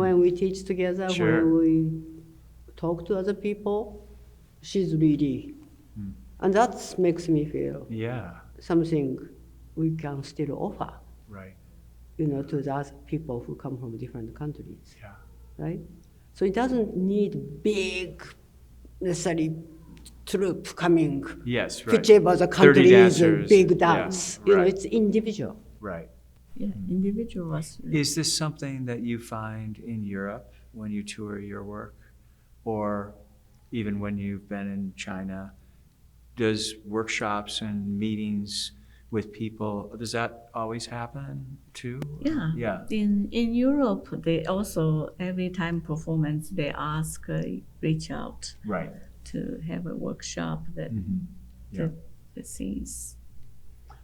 When we teach together, Sure. when we talk to other people, she's really, and that makes me feel Yeah. something we can still offer, Right. to those people who come from different countries, Yeah. right? So it doesn't need big, necessarily troop coming, Yes, right. whichever the 30 country is a dancers, big yeah, dance. right. It's individual. Right. Yeah, individuals. Is this something that you find in Europe when you tour your work? Or even when you've been in China? Does workshops and meetings with people, does that always happen too? Yeah. Yeah. In Europe, they also every time performance they ask reach out Right. to have a workshop that Yeah. that sees.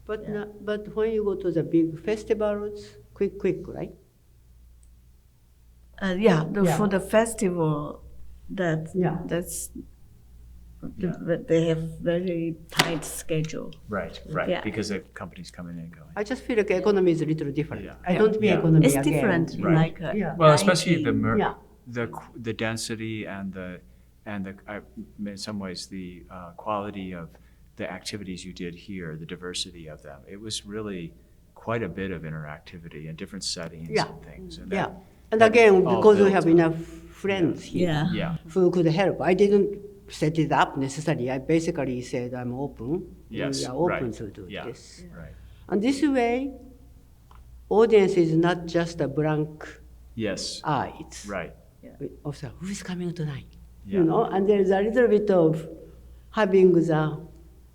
But but when you go to the big festivals, quick, right? For the festival, that's Yeah. they have very tight schedule. Right. Yeah. Because the companies coming and going. I just feel like economy is a little different. Yeah. I don't mean Yeah. economy It's again. different, Right. like Well, especially lighting. the density and the in some ways the quality of the activities you did here, the diversity of them. It was really quite a bit of interactivity and different settings Yeah. and things. And Yeah. that- And that again, all because we built have on- enough friends here Yeah. Yeah. who could help. I didn't set it up necessarily. I basically said I'm open. Yes. We are open right. to do Yeah. this. Right. And this way, audience is not just a blank Yes. eyes. Right. Also, who is coming tonight? Yeah. And there's a little bit of having the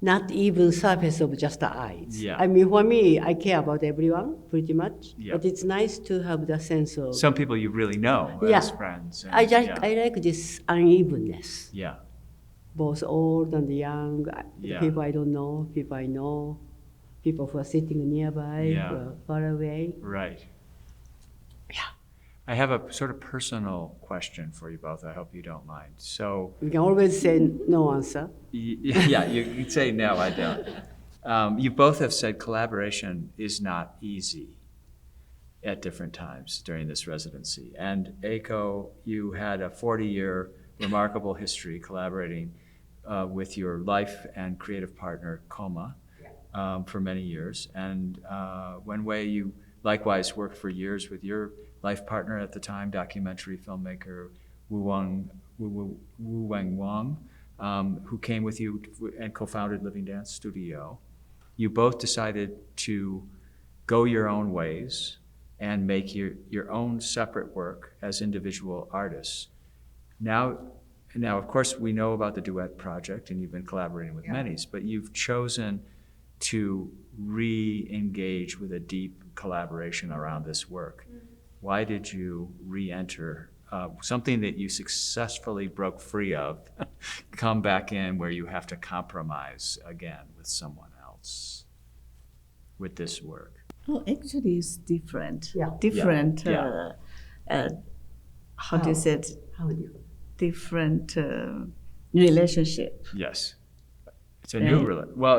not even surface of just the eyes. Yeah. I mean, for me, I care about everyone pretty much, Yeah. but it's nice to have the sense of. Some people you really know Yeah. as friends. And, I like this unevenness, Yeah. both old and young, Yeah. people I don't know, people I know, people who are sitting nearby, Yeah. who are far away. Right. Yeah. I have a sort of personal question for you both. I hope you don't mind. So, You can always say no answer. yeah, you can say no, I don't. You both have said collaboration is not easy at different times during this residency. And Eiko, you had a 40-year remarkable history collaborating with your life and creative partner, Koma, for many years. And Wen Hui, you likewise worked for years with your life partner at the time, documentary filmmaker Wu Wang Wang, who came with you and co-founded Living Dance Studio. You both decided to go your own ways and make your own separate work as individual artists. Now, of course, we know about the duet project, and you've been collaborating with many, but you've chosen to re-engage with a deep collaboration around this work. Why did you re-enter something that you successfully broke free of, come back in where you have to compromise again with someone else with this work? Oh, actually, it's different. Yeah. Different. Yeah. How do you say it? How do you? Different relationship. Yes. It's a new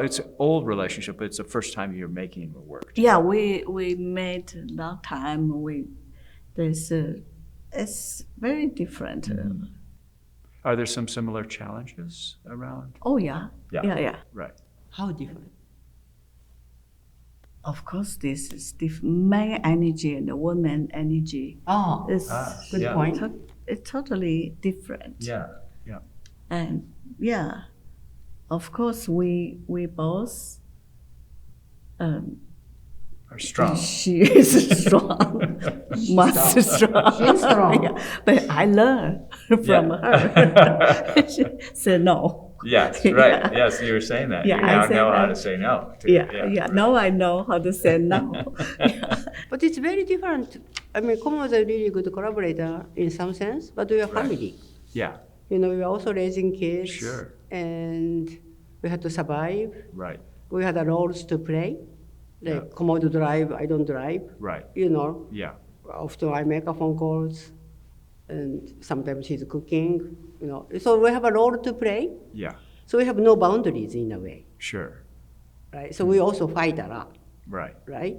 it's an old relationship, but it's the first time you're making the work. Yeah, we made long time. It's very different. Are there some similar challenges around? Oh yeah. Yeah. Yeah. Right. How different? Of course, this is man energy and the woman energy. Oh, It's good Yeah. point. it's totally different. Yeah. And yeah, of course we both Are strong. She is strong, much strong. She's strong. Yeah, but I learned from Yeah. her. She said no. Yes, right. Yeah. Yes, you were saying that. Yeah, you I now said know how that. to say no. Yeah, right. Now I know how to say no. Yeah. But it's very different. I mean, Como was a really good collaborator in some sense, but we are Right. family. Yeah, You know, we were also raising kids. Sure. And we had to survive. right, We had a roles to play. Like, Yeah. Como to drive, I don't drive. right. You know, Yeah, often I make a phone calls, and sometimes he's cooking. You know, so we have a role to play. yeah, So we have no boundaries in a way, sure. right? So we also fight a lot, Right, right?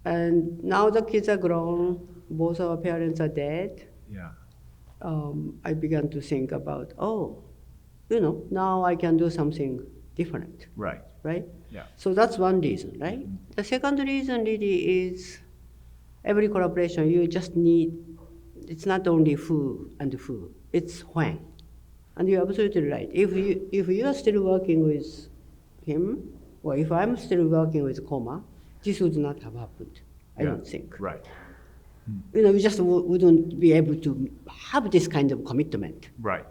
And now the kids are grown. Both our parents are dead. yeah, I began to think about, now I can do something different, right. right? Yeah, So that's one reason, right? The second reason really is every collaboration you just need, it's not only who and who, it's when. And you're absolutely right. If you are still working with him, or if I'm still working with Koma, this would not have happened, I Yeah. don't think. right, We just wouldn't be able to have this kind of commitment. right.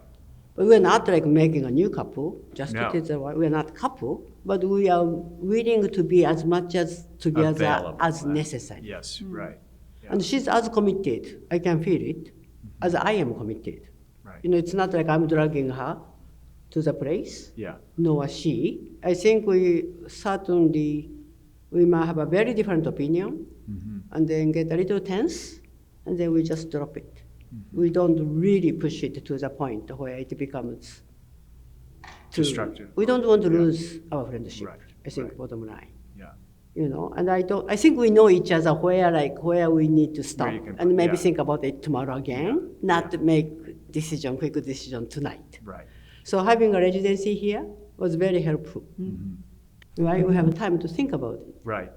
But we're not like making a new couple, just No. to tell we're not couple, but we are willing to be as much as together Available, as and- necessary. Yes, right. Yeah. And she's as committed, I can feel it, as I am committed. Right. You know, it's not like I'm dragging her to the place, Yeah, nor she. I think we might have a very different opinion, and then get a little tense, and then we just drop it. We don't really push it to the point where it becomes Destructive. We don't want to Yeah. lose our friendship. Right, I think right. bottom line. yeah, You know, and I think we know each other where we need to stop you can and put- maybe yeah. think about it tomorrow again, Yeah, not yeah. to make quick decision tonight. right. So having a residency here was very helpful. Right? We have time to think about it. Right.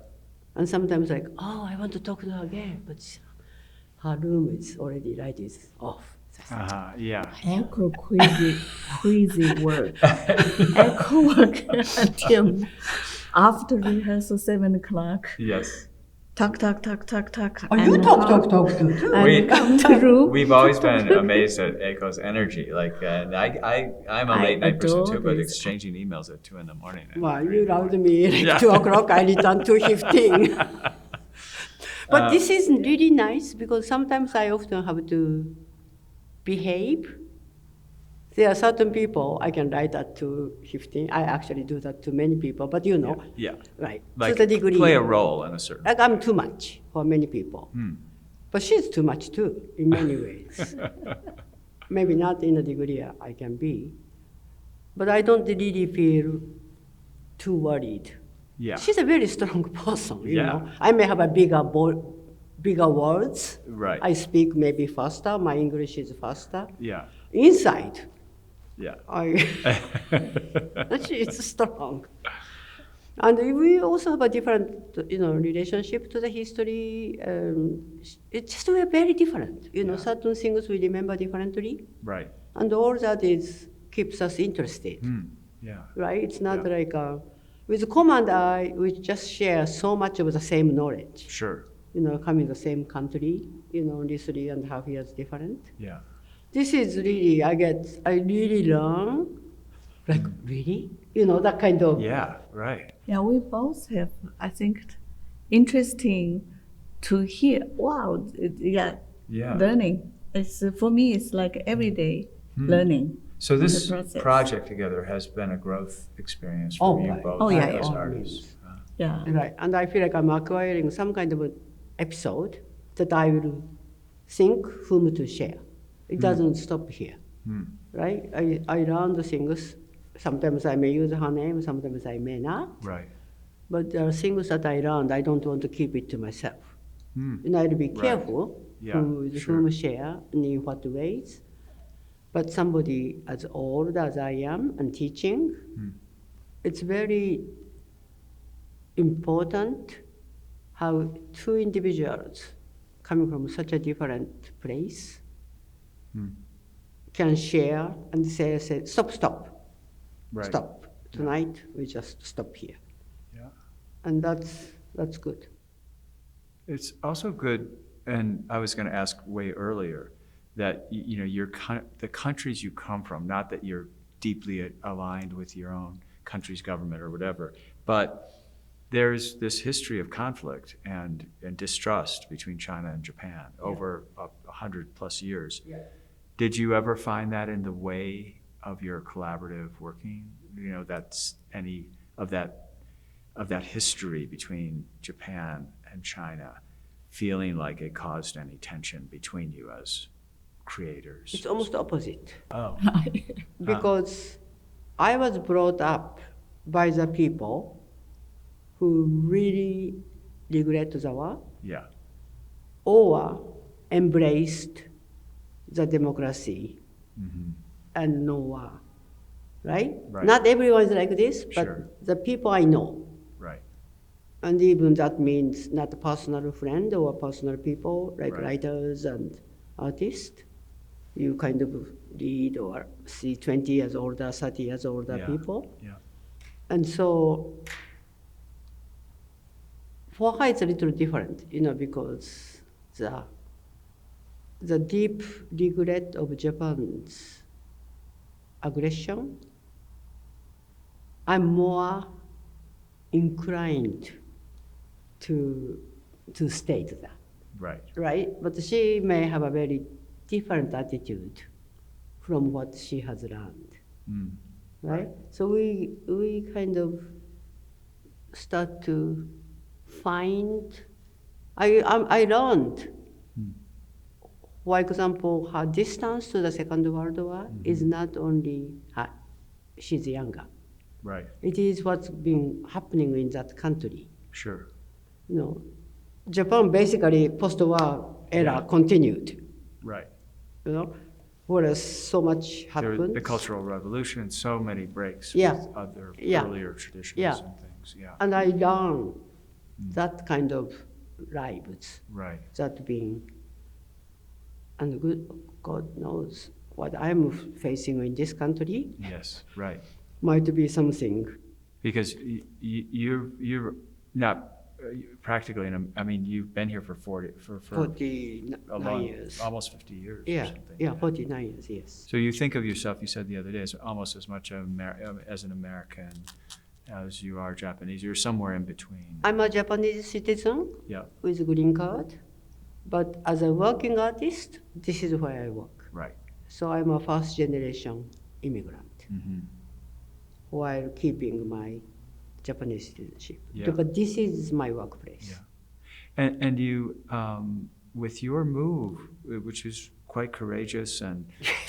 And sometimes like, I want to talk to her again, but her room is already light is off. Yeah. Echo crazy work. Echo work until after rehearsal 7:00. Yes. Talk. Oh, and come- talk too. And We- come to room. We've always been amazed at Eiko's energy. Like, and I'm a I late night person adore too, but this. exchanging emails at 2 a.m. Well, you loved me like Yeah. 2:00, I returned 2:15. But Uh, this is really nice because sometimes I often have to behave. There are certain people I can write at 2:15. I actually do that to many people, but you know, Yeah. right? Like, to the degree. play a role in a certain. Like I'm too much for many people. But she's too much too, in many ways. Maybe not in the degree I can be. But I don't really feel too worried. Yeah. She's a very strong person, you Yeah. know. I may have a bigger words. Right. I speak maybe faster. My English is faster. Yeah. Inside, Yeah. she is strong. And we also have a different, relationship to the history. It's just we're very different. You know, Yeah. certain things we remember differently, Right. and all that keeps us interested. Yeah. Right? It's not Yeah. like with Com and I, we just share so much of the same knowledge. Sure. You know, coming the same country, only 3.5 years different. Yeah. This is really, I really learn, like, really? That kind of. Yeah. Right. Yeah, we both have, I think, interesting to hear. Wow, Yeah. learning. It's for me. It's like everyday learning. So this The process. project together has been a growth experience Oh, for you right. both Oh, yeah, as yeah. artists. Yeah. Right, and I feel like I'm acquiring some kind of an episode that I will think whom to share. It doesn't stop here, right? I learn the things. Sometimes I may use her name, sometimes I may not. Right. But there are things that I learned, I don't want to keep it to myself. I'll be careful Yeah, with sure. whom share and in what ways. But somebody as old as I am and teaching, it's very important how two individuals coming from such a different place can share and say stop. Right. Stop. Tonight we just stop here. Yeah. And that's good. It's also good, and I was going to ask way earlier, that the countries you come from, not that you're deeply aligned with your own country's government or whatever, but there's this history of conflict and distrust between China and Japan over 100+ years. Yeah. Did you ever find that in the way of your collaborative working? That's any of that history between Japan and China, feeling like it caused any tension between you as creators? It's almost opposite. Oh. Because I was brought up by the people who really regret the war Yeah. or embraced the democracy and no war, right? Right. Not everyone is like this, but Sure. the people I know. Right. And even that means not personal friend or personal people, like Right. writers and artists. You kind of read or see 20 years older, 30 years older Yeah. people. Yeah. And so for her it's a little different, because the deep regret of Japan's aggression, I'm more inclined to state that, Right. right? But she may have a very different attitude from what she has learned, right? So we kind of start to find. I learned, for example, her distance to the Second World War is not only she's younger. Right. It is what's been happening in that country. Sure. Japan basically post-war era continued. Right. Whereas so much There happened. was the Cultural Revolution, so many breaks Yeah. with other Yeah. earlier traditions Yeah. and things. Yeah. And I learned that kind of lives, Right. that being, and God knows what I'm facing in this country Yes. Right. might be something. Because you're not practically. I mean, you've been here for 49 a long, years. almost 50 years. Or Yeah, something. yeah, 49 years, yes. So you think of yourself, you said the other day, as almost as much as an American as you are Japanese. You're somewhere in between. I'm a Japanese citizen Yeah. with a green card, but as a working artist, this is where I work. Right. So I'm a first generation immigrant while keeping my Japanese citizenship. Yeah. But this is my workplace. Yeah. And you, with your move, which is quite courageous, and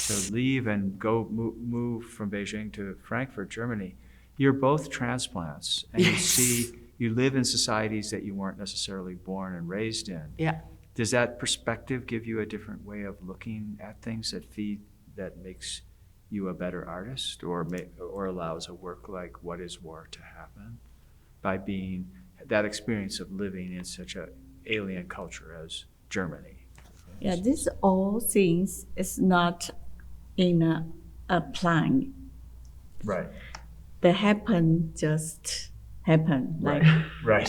to leave and go move from Beijing to Frankfurt, Germany, you're both transplants, and you live in societies that you weren't necessarily born and raised in. Yeah. Does that perspective give you a different way of looking at things that makes you a better artist, or allows a work like What is War to happen, by being that experience of living in such an alien culture as Germany? Yeah, this all things is not in a plan. Right. They happen happen like Right.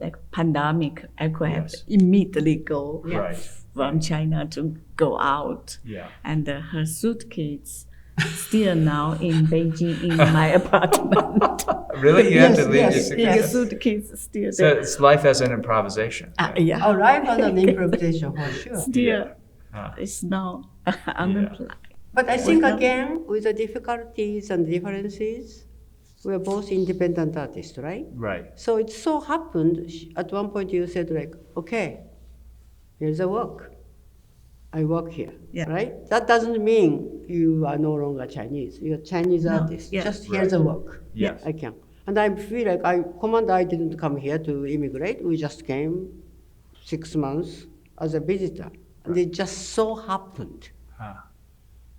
like pandemic. Eiko have Yes. immediately go Right. from China to go out. Yeah. And her suitcase still now in Beijing in my apartment. Really? You have to Yes, leave yes, your The yes. suitcase is still So there. it's life as an improvisation. Yeah. Our life was an improvisation for sure. Still, Yeah. it's now on the plan. But I think again, with the difficulties and differences, we're both independent artists, right? Right. So it so happened, at one point you said like, okay, here's the work. I work here, Yeah. right? That doesn't mean you are no longer Chinese. You're a Chinese artist. yeah. Just here's the work. Yes. I can. And I feel like I didn't come here to immigrate. We just came 6 months as a visitor. And it just so happened.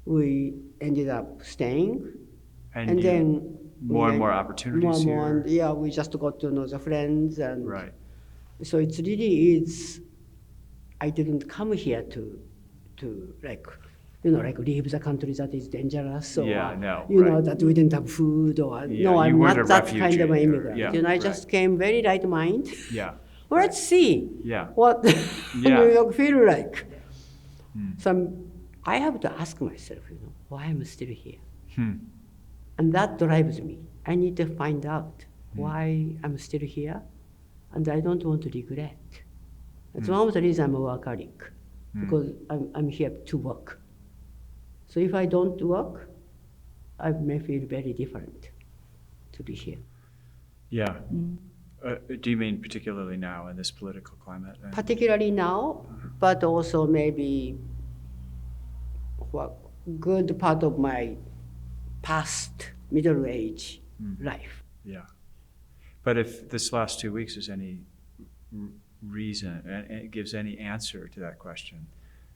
We ended up staying. And then more and more opportunities more, here. and yeah, we just got to know the friends, and Right. so it's really is. I didn't come here to like, like leave the country that is dangerous, or Yeah, no, know right. that we didn't have food, or Yeah, no, you I'm weren't not a that refugee kind of an or- immigrant. yeah, I just came very right mind. Yeah. Let's see Yeah. what Yeah. New York feel like. So I have to ask myself, why I'm still here. And that drives me. I need to find out why I'm still here, and I don't want to regret. That's one of the reasons I'm a workaholic, because I'm here to work. So if I don't work, I may feel very different to be here. Yeah. Do you mean particularly now in this political climate? Particularly now, but also maybe what good part of my past middle age life. Yeah. But if this last 2 weeks is any reason, and it gives any answer to that question,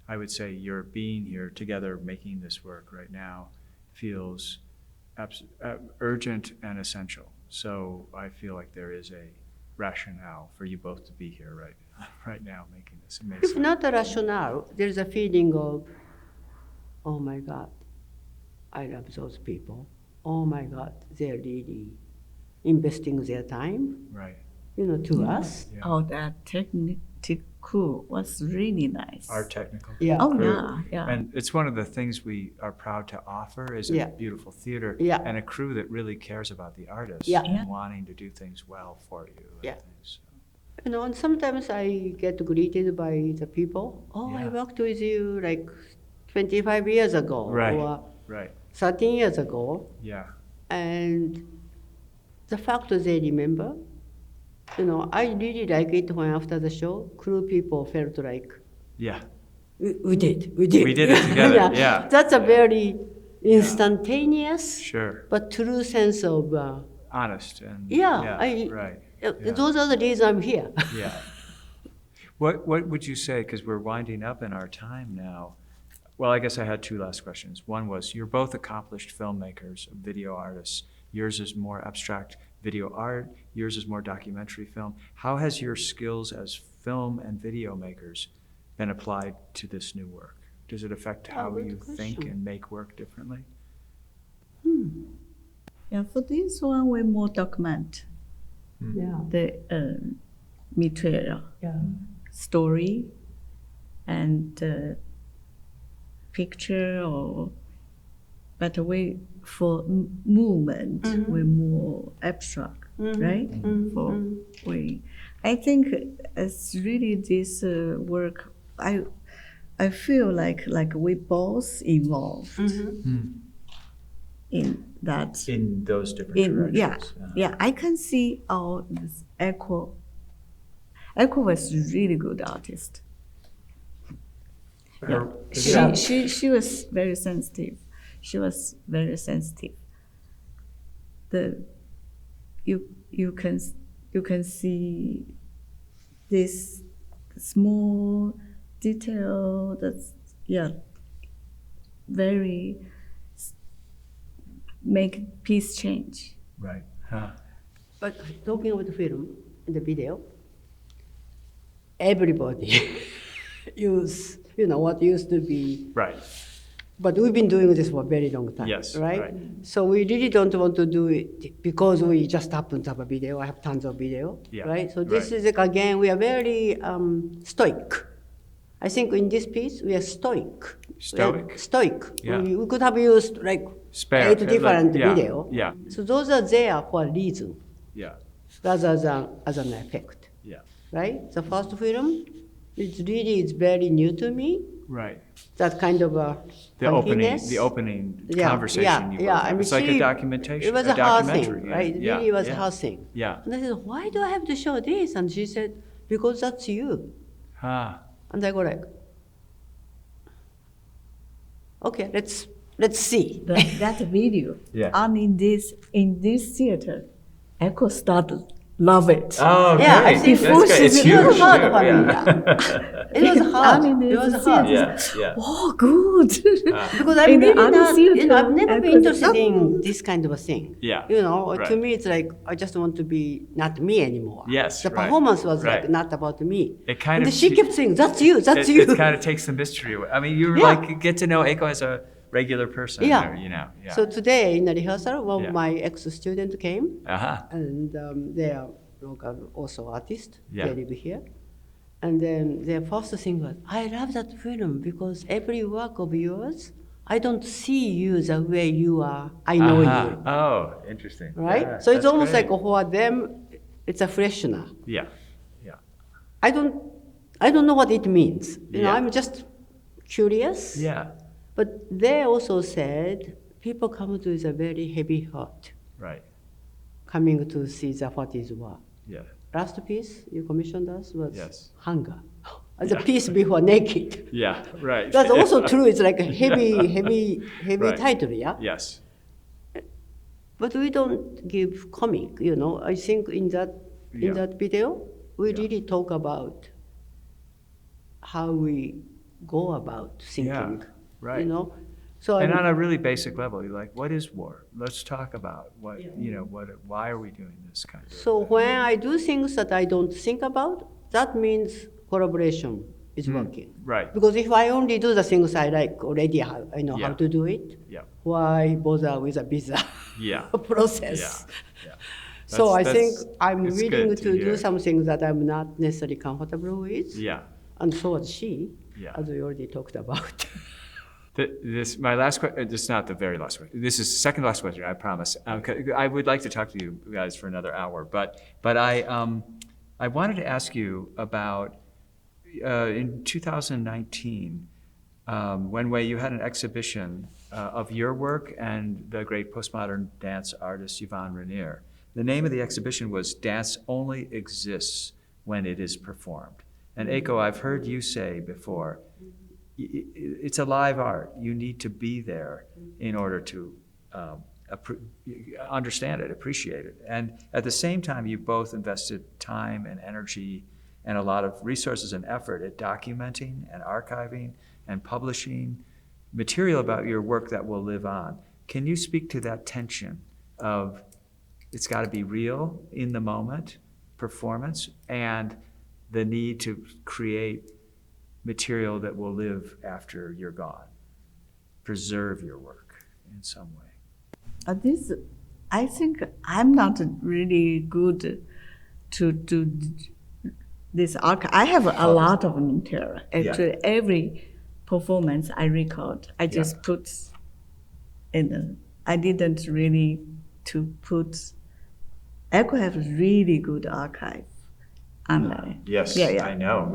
I would say your being here together making this work right now feels urgent and essential. So I feel like there is a rationale for you both to be here right now making this amazing. If not a rationale, there's a feeling of, oh my God, I love those people. Oh my God, they're really investing their time, Right. To us. Yeah. Oh, that technical was really nice. Our technical. Yeah. Oh, crew. yeah. And it's one of the things we are proud to offer is a Yeah. beautiful theater Yeah. and a crew that really cares about the artist Yeah. and wanting to do things well for you. Yeah. And things, so. And sometimes I get greeted by the people. Oh, I Yeah. worked with you like 25 years ago Right. or Right. 13 years ago. Yeah. And the fact that they remember, I really like it when after the show, crew people felt like, Yeah. we did. We did it together, yeah. That's a very instantaneous, Sure. but true sense of, Honest and right. Yeah. Those are the reasons I'm here. Yeah. What would you say, because we're winding up in our time now. Well, I guess I had two last questions. One was, you're both accomplished filmmakers, video artists. Yours is more abstract video art, yours is more documentary film. How has your skills as film and video makers been applied to this new work? Does it affect how good you think question. and make work differently? Yeah, for this one, we more document Yeah. the material, Yeah. story, and picture, but we for movement, we're more abstract, right? I think it's really this work. I feel like we both involved in that. In those different directions. Yeah. I can see this Eiko. Eiko was a really good artist. She was very sensitive. She was very sensitive. You can see this small detail that's very make piece change. Right. But talking about the film, the video, everybody use, what used to be. Right. But we've been doing this for a very long time, Yes, right? right. So we really don't want to do it because we just happen to have a video. I have tons of video, Yeah, right? So this right. is, again, we are very stoic. I think in this piece, we are stoic. Stoic? We are stoic. Yeah. We could have used like Spare, 8 different yeah, video. yeah. So those are there for a reason, Yeah. rather than as an effect, Yeah. right? The first film, it's very new to me. Right. That kind of a The opening Yeah, conversation you both I have. mean, It's like a documentation. It was a a her documentary. thing, right? It Yeah, really was yeah. her thing. Yeah. And I said, why do I have to show this? And she said, because that's you. And I go like, okay, let's see. That video. Yeah. And in this theater, Echo started love it. Oh, Yeah, I great. think Before That's great. It's she's- huge. it was hard for me. Yeah. It was hard. I mean, It was it's hard. Yeah. Yeah. Oh, good. Because I'm In the really other not, theater, I've never I been could- interested in this kind of a thing. Yeah. To Right. me, it's like, I just want to be not me anymore. Yes, The right. performance was Right. like not about me. It kind and of- she kept saying, that's you, that's you. It kind of takes the mystery away. I mean, you Yeah. like get to know Eiko as a regular person. Yeah. Or, Yeah. So today in the rehearsal, one Yeah. of my ex-students came, Uh-huh. and they are local also artist. Yeah. They live here. And then their first thing was, I love that film because every work of yours, I don't see you the way you are. I know you. Oh, interesting. Right? Yeah, So it's that's almost great. like for them, it's a freshener. Yeah, yeah, I don't know what it means. You know, Yeah. I'm just curious. yeah. But they also said people come to the very heavy heart, Right. coming to see the what is war. Yeah. Last piece you commissioned us was Yes. hunger. The piece before naked. Yeah. Right. That's also true. It's like a heavy Right. title, yeah. Yes. But we don't give comic, you know. I think in that Yeah. video, we Yeah. really talk about how we go about thinking. right. You know. So And I'm- on a really basic level, you're like, what is war? Let's talk about what, why are we doing this kind of So when I do things that I don't think about, that means collaboration is working. Right. Because if I only do the things I like already, I know Yeah. how to do it. Yeah. Why bother with a bizarre Yeah. process? Yeah. So I think That's- I'm it's willing good to do hear. something that I'm not necessarily comfortable with. Yeah. And so was she, Yeah. as we already talked about. My last question, this is not the very last question. This is the second last question, I promise. I would like to talk to you guys for another hour, but I wanted to ask you about in 2019, Wen Hui, you had an exhibition of your work and the great postmodern dance artist Yvonne Rainier. The name of the exhibition was "Dance Only Exists When It Is Performed." And Eiko, I've heard you say before, it's a live art. You need to be there in order to understand it, appreciate it. And at the same time, you both invested time and energy and a lot of resources and effort at documenting and archiving and publishing material about your work that will live on. Can you speak to that tension of it's got to be real, in the moment, performance, and the need to create material that will live after you're gone, preserve your work in some way? I think I'm not really good to do this archive. I have a lot of material. Actually, every performance I record, I just put in. I didn't really to put. Eiko have really good archive online. Yes, Yeah. I know.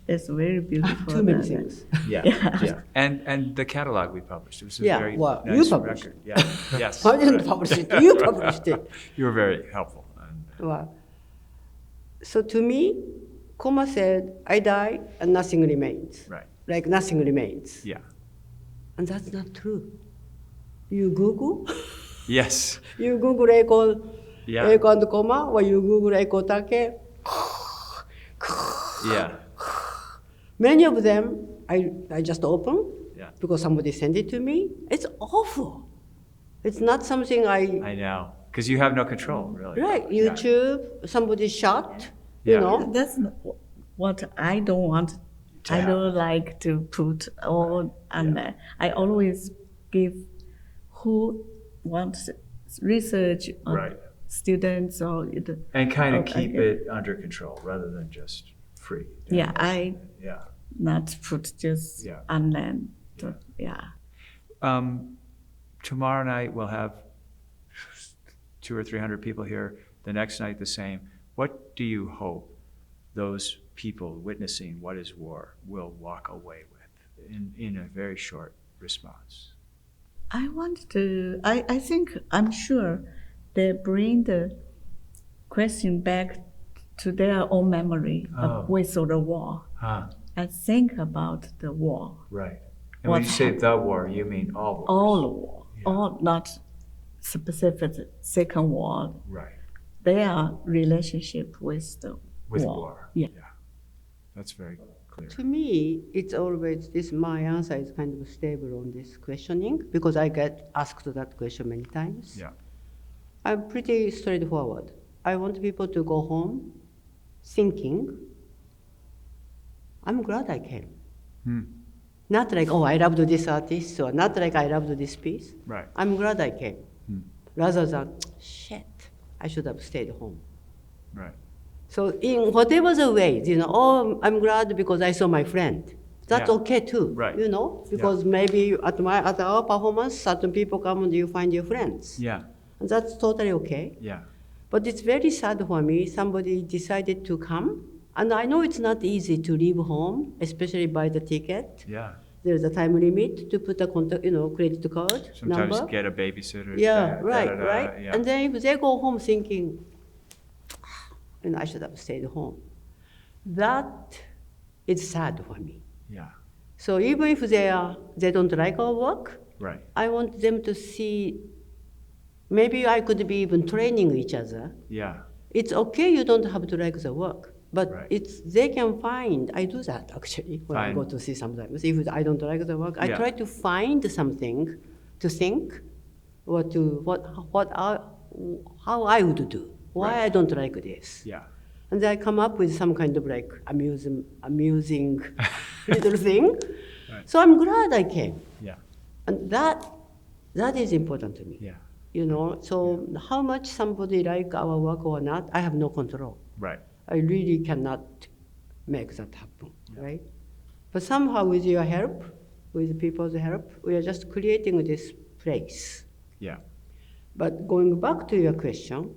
It's very beautiful. Too many things. Yeah. And the catalog we published, it was a Yeah, very well, nice you published record. Yeah, yes. I didn't right. publish it. You published it. You were very helpful. Well, so to me, Koma said, I die and nothing remains. Right. Like nothing remains. Yeah. And that's not true. You Google, Yes. you Google Eiko, Yeah. Eiko and Koma, or you Google Eiko Otake. Yeah. Many of them, I just open Yeah. because somebody sent it to me. It's awful. It's not something I know. Because you have no control, really. right, Yeah. YouTube, somebody shot, Yeah. you know. That's not what I don't want. I don't like to put all on there. I always give who wants research or Right. students or And kind of keep Okay. it under control rather than just free. yeah, I Yeah. not put just Yeah. online. Yeah. Yeah. Tomorrow night we'll have 200 or 300 people here. The next night the same. What do you hope those people witnessing what is war will walk away with in a very short response? I think, I'm sure they bring the question back to their own memory of we saw the war and think about the war. Right. And when you say the war, you mean all wars? All the war, Yeah. all not specific Second War. Right. Their relationship with the With war. war. Yeah. That's very clear. To me, it's always this. My answer is kind of stable on this questioning because I get asked that question many times. Yeah. I'm pretty straightforward. I want people to go home thinking, I'm glad I came. Not like, oh, I loved this artist, or not like I loved this piece. Right. I'm glad I came. Rather than, shit, I should have stayed home. Right. So in whatever the way, oh, I'm glad because I saw my friend. That's Yeah. okay too, Right. because maybe at our performance, certain people come and you find your friends. Yeah. And that's totally okay. Yeah. But it's very sad for me, somebody decided to come, and I know it's not easy to leave home, especially buy the ticket. Yeah. There's a time limit to put a contact, credit card Sometimes number. get a babysitter. Yeah, right, da-da-da, right. Yeah. And then if they go home thinking, I should have stayed home. That is sad for me. Yeah. So even if they don't like our work, Right. I want them to see, maybe I could be even training each other. Yeah. It's okay, you don't have to like the work, but Right. they can find, I do that actually, when I go Find- to see sometimes. If I don't like the work, I Yeah. try to find something to think, how I would do, why Right. I don't like this. Yeah. And then I come up with some kind of like amusing little thing. Right. So I'm glad I came. Yeah. And that is important to me. Yeah. So how much somebody like our work or not, I have no control. Right. I really cannot make that happen, right? But somehow with your help, with people's help, we are just creating this place. Yeah. But going back to your question,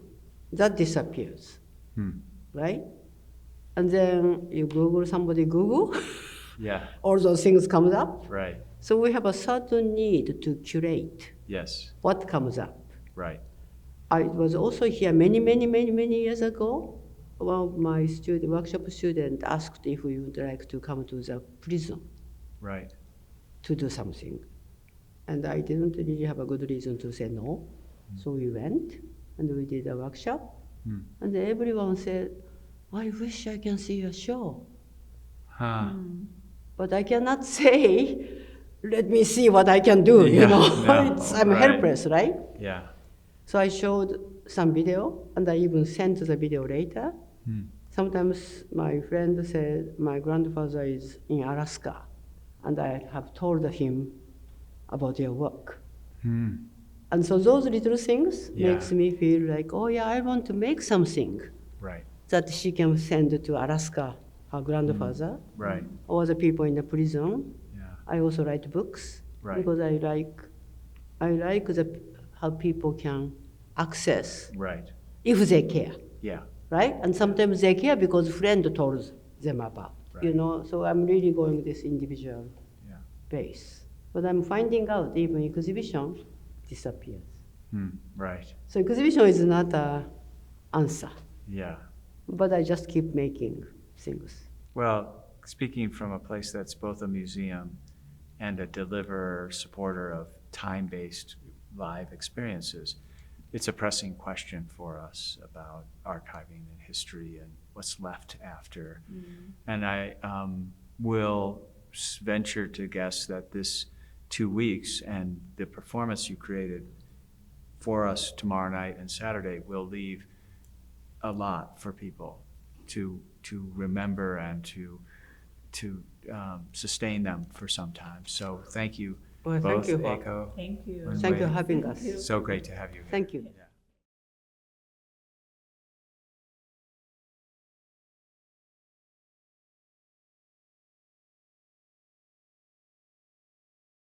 that disappears, right? And then you Google, somebody Google, Yeah. all those things comes up. Right. So we have a certain need to curate Yes. what comes up. Right. I was also here many years ago. One of my workshop students asked if we would like to come to the prison Right. to do something. And I didn't really have a good reason to say no. So we went and we did a workshop. And everyone said, I wish I can see your show. Huh. But I cannot say, let me see what I can do, Yeah, no, I'm right. helpless, right? Yeah. So I showed some video, and I even sent the video later. Sometimes my friend said, my grandfather is in Alaska, and I have told him about your work. And so those little things Yeah. makes me feel like, oh yeah, I want to make something Right. that she can send to Alaska, her grandfather, Right. or the people in the prison. Yeah. I also write books Right. because I like how people can access Right. if they care, Yeah. right? And sometimes they care because friend told them about, Right. So I'm really going this individual Yeah. base. But I'm finding out even exhibition disappears. Right. So exhibition is not an answer, Yeah. but I just keep making things. Well, speaking from a place that's both a museum and a deliverer, supporter of time-based live experiences, it's a pressing question for us about archiving and history and what's left after. And I will venture to guess that this 2 weeks and the performance you created for us tomorrow night and Saturday will leave a lot for people to remember and to sustain them for some time. So thank you Well, both, thank you. Eiko. Thank you. Wen Thank you Hui. for having us. So great to have you here. Thank you.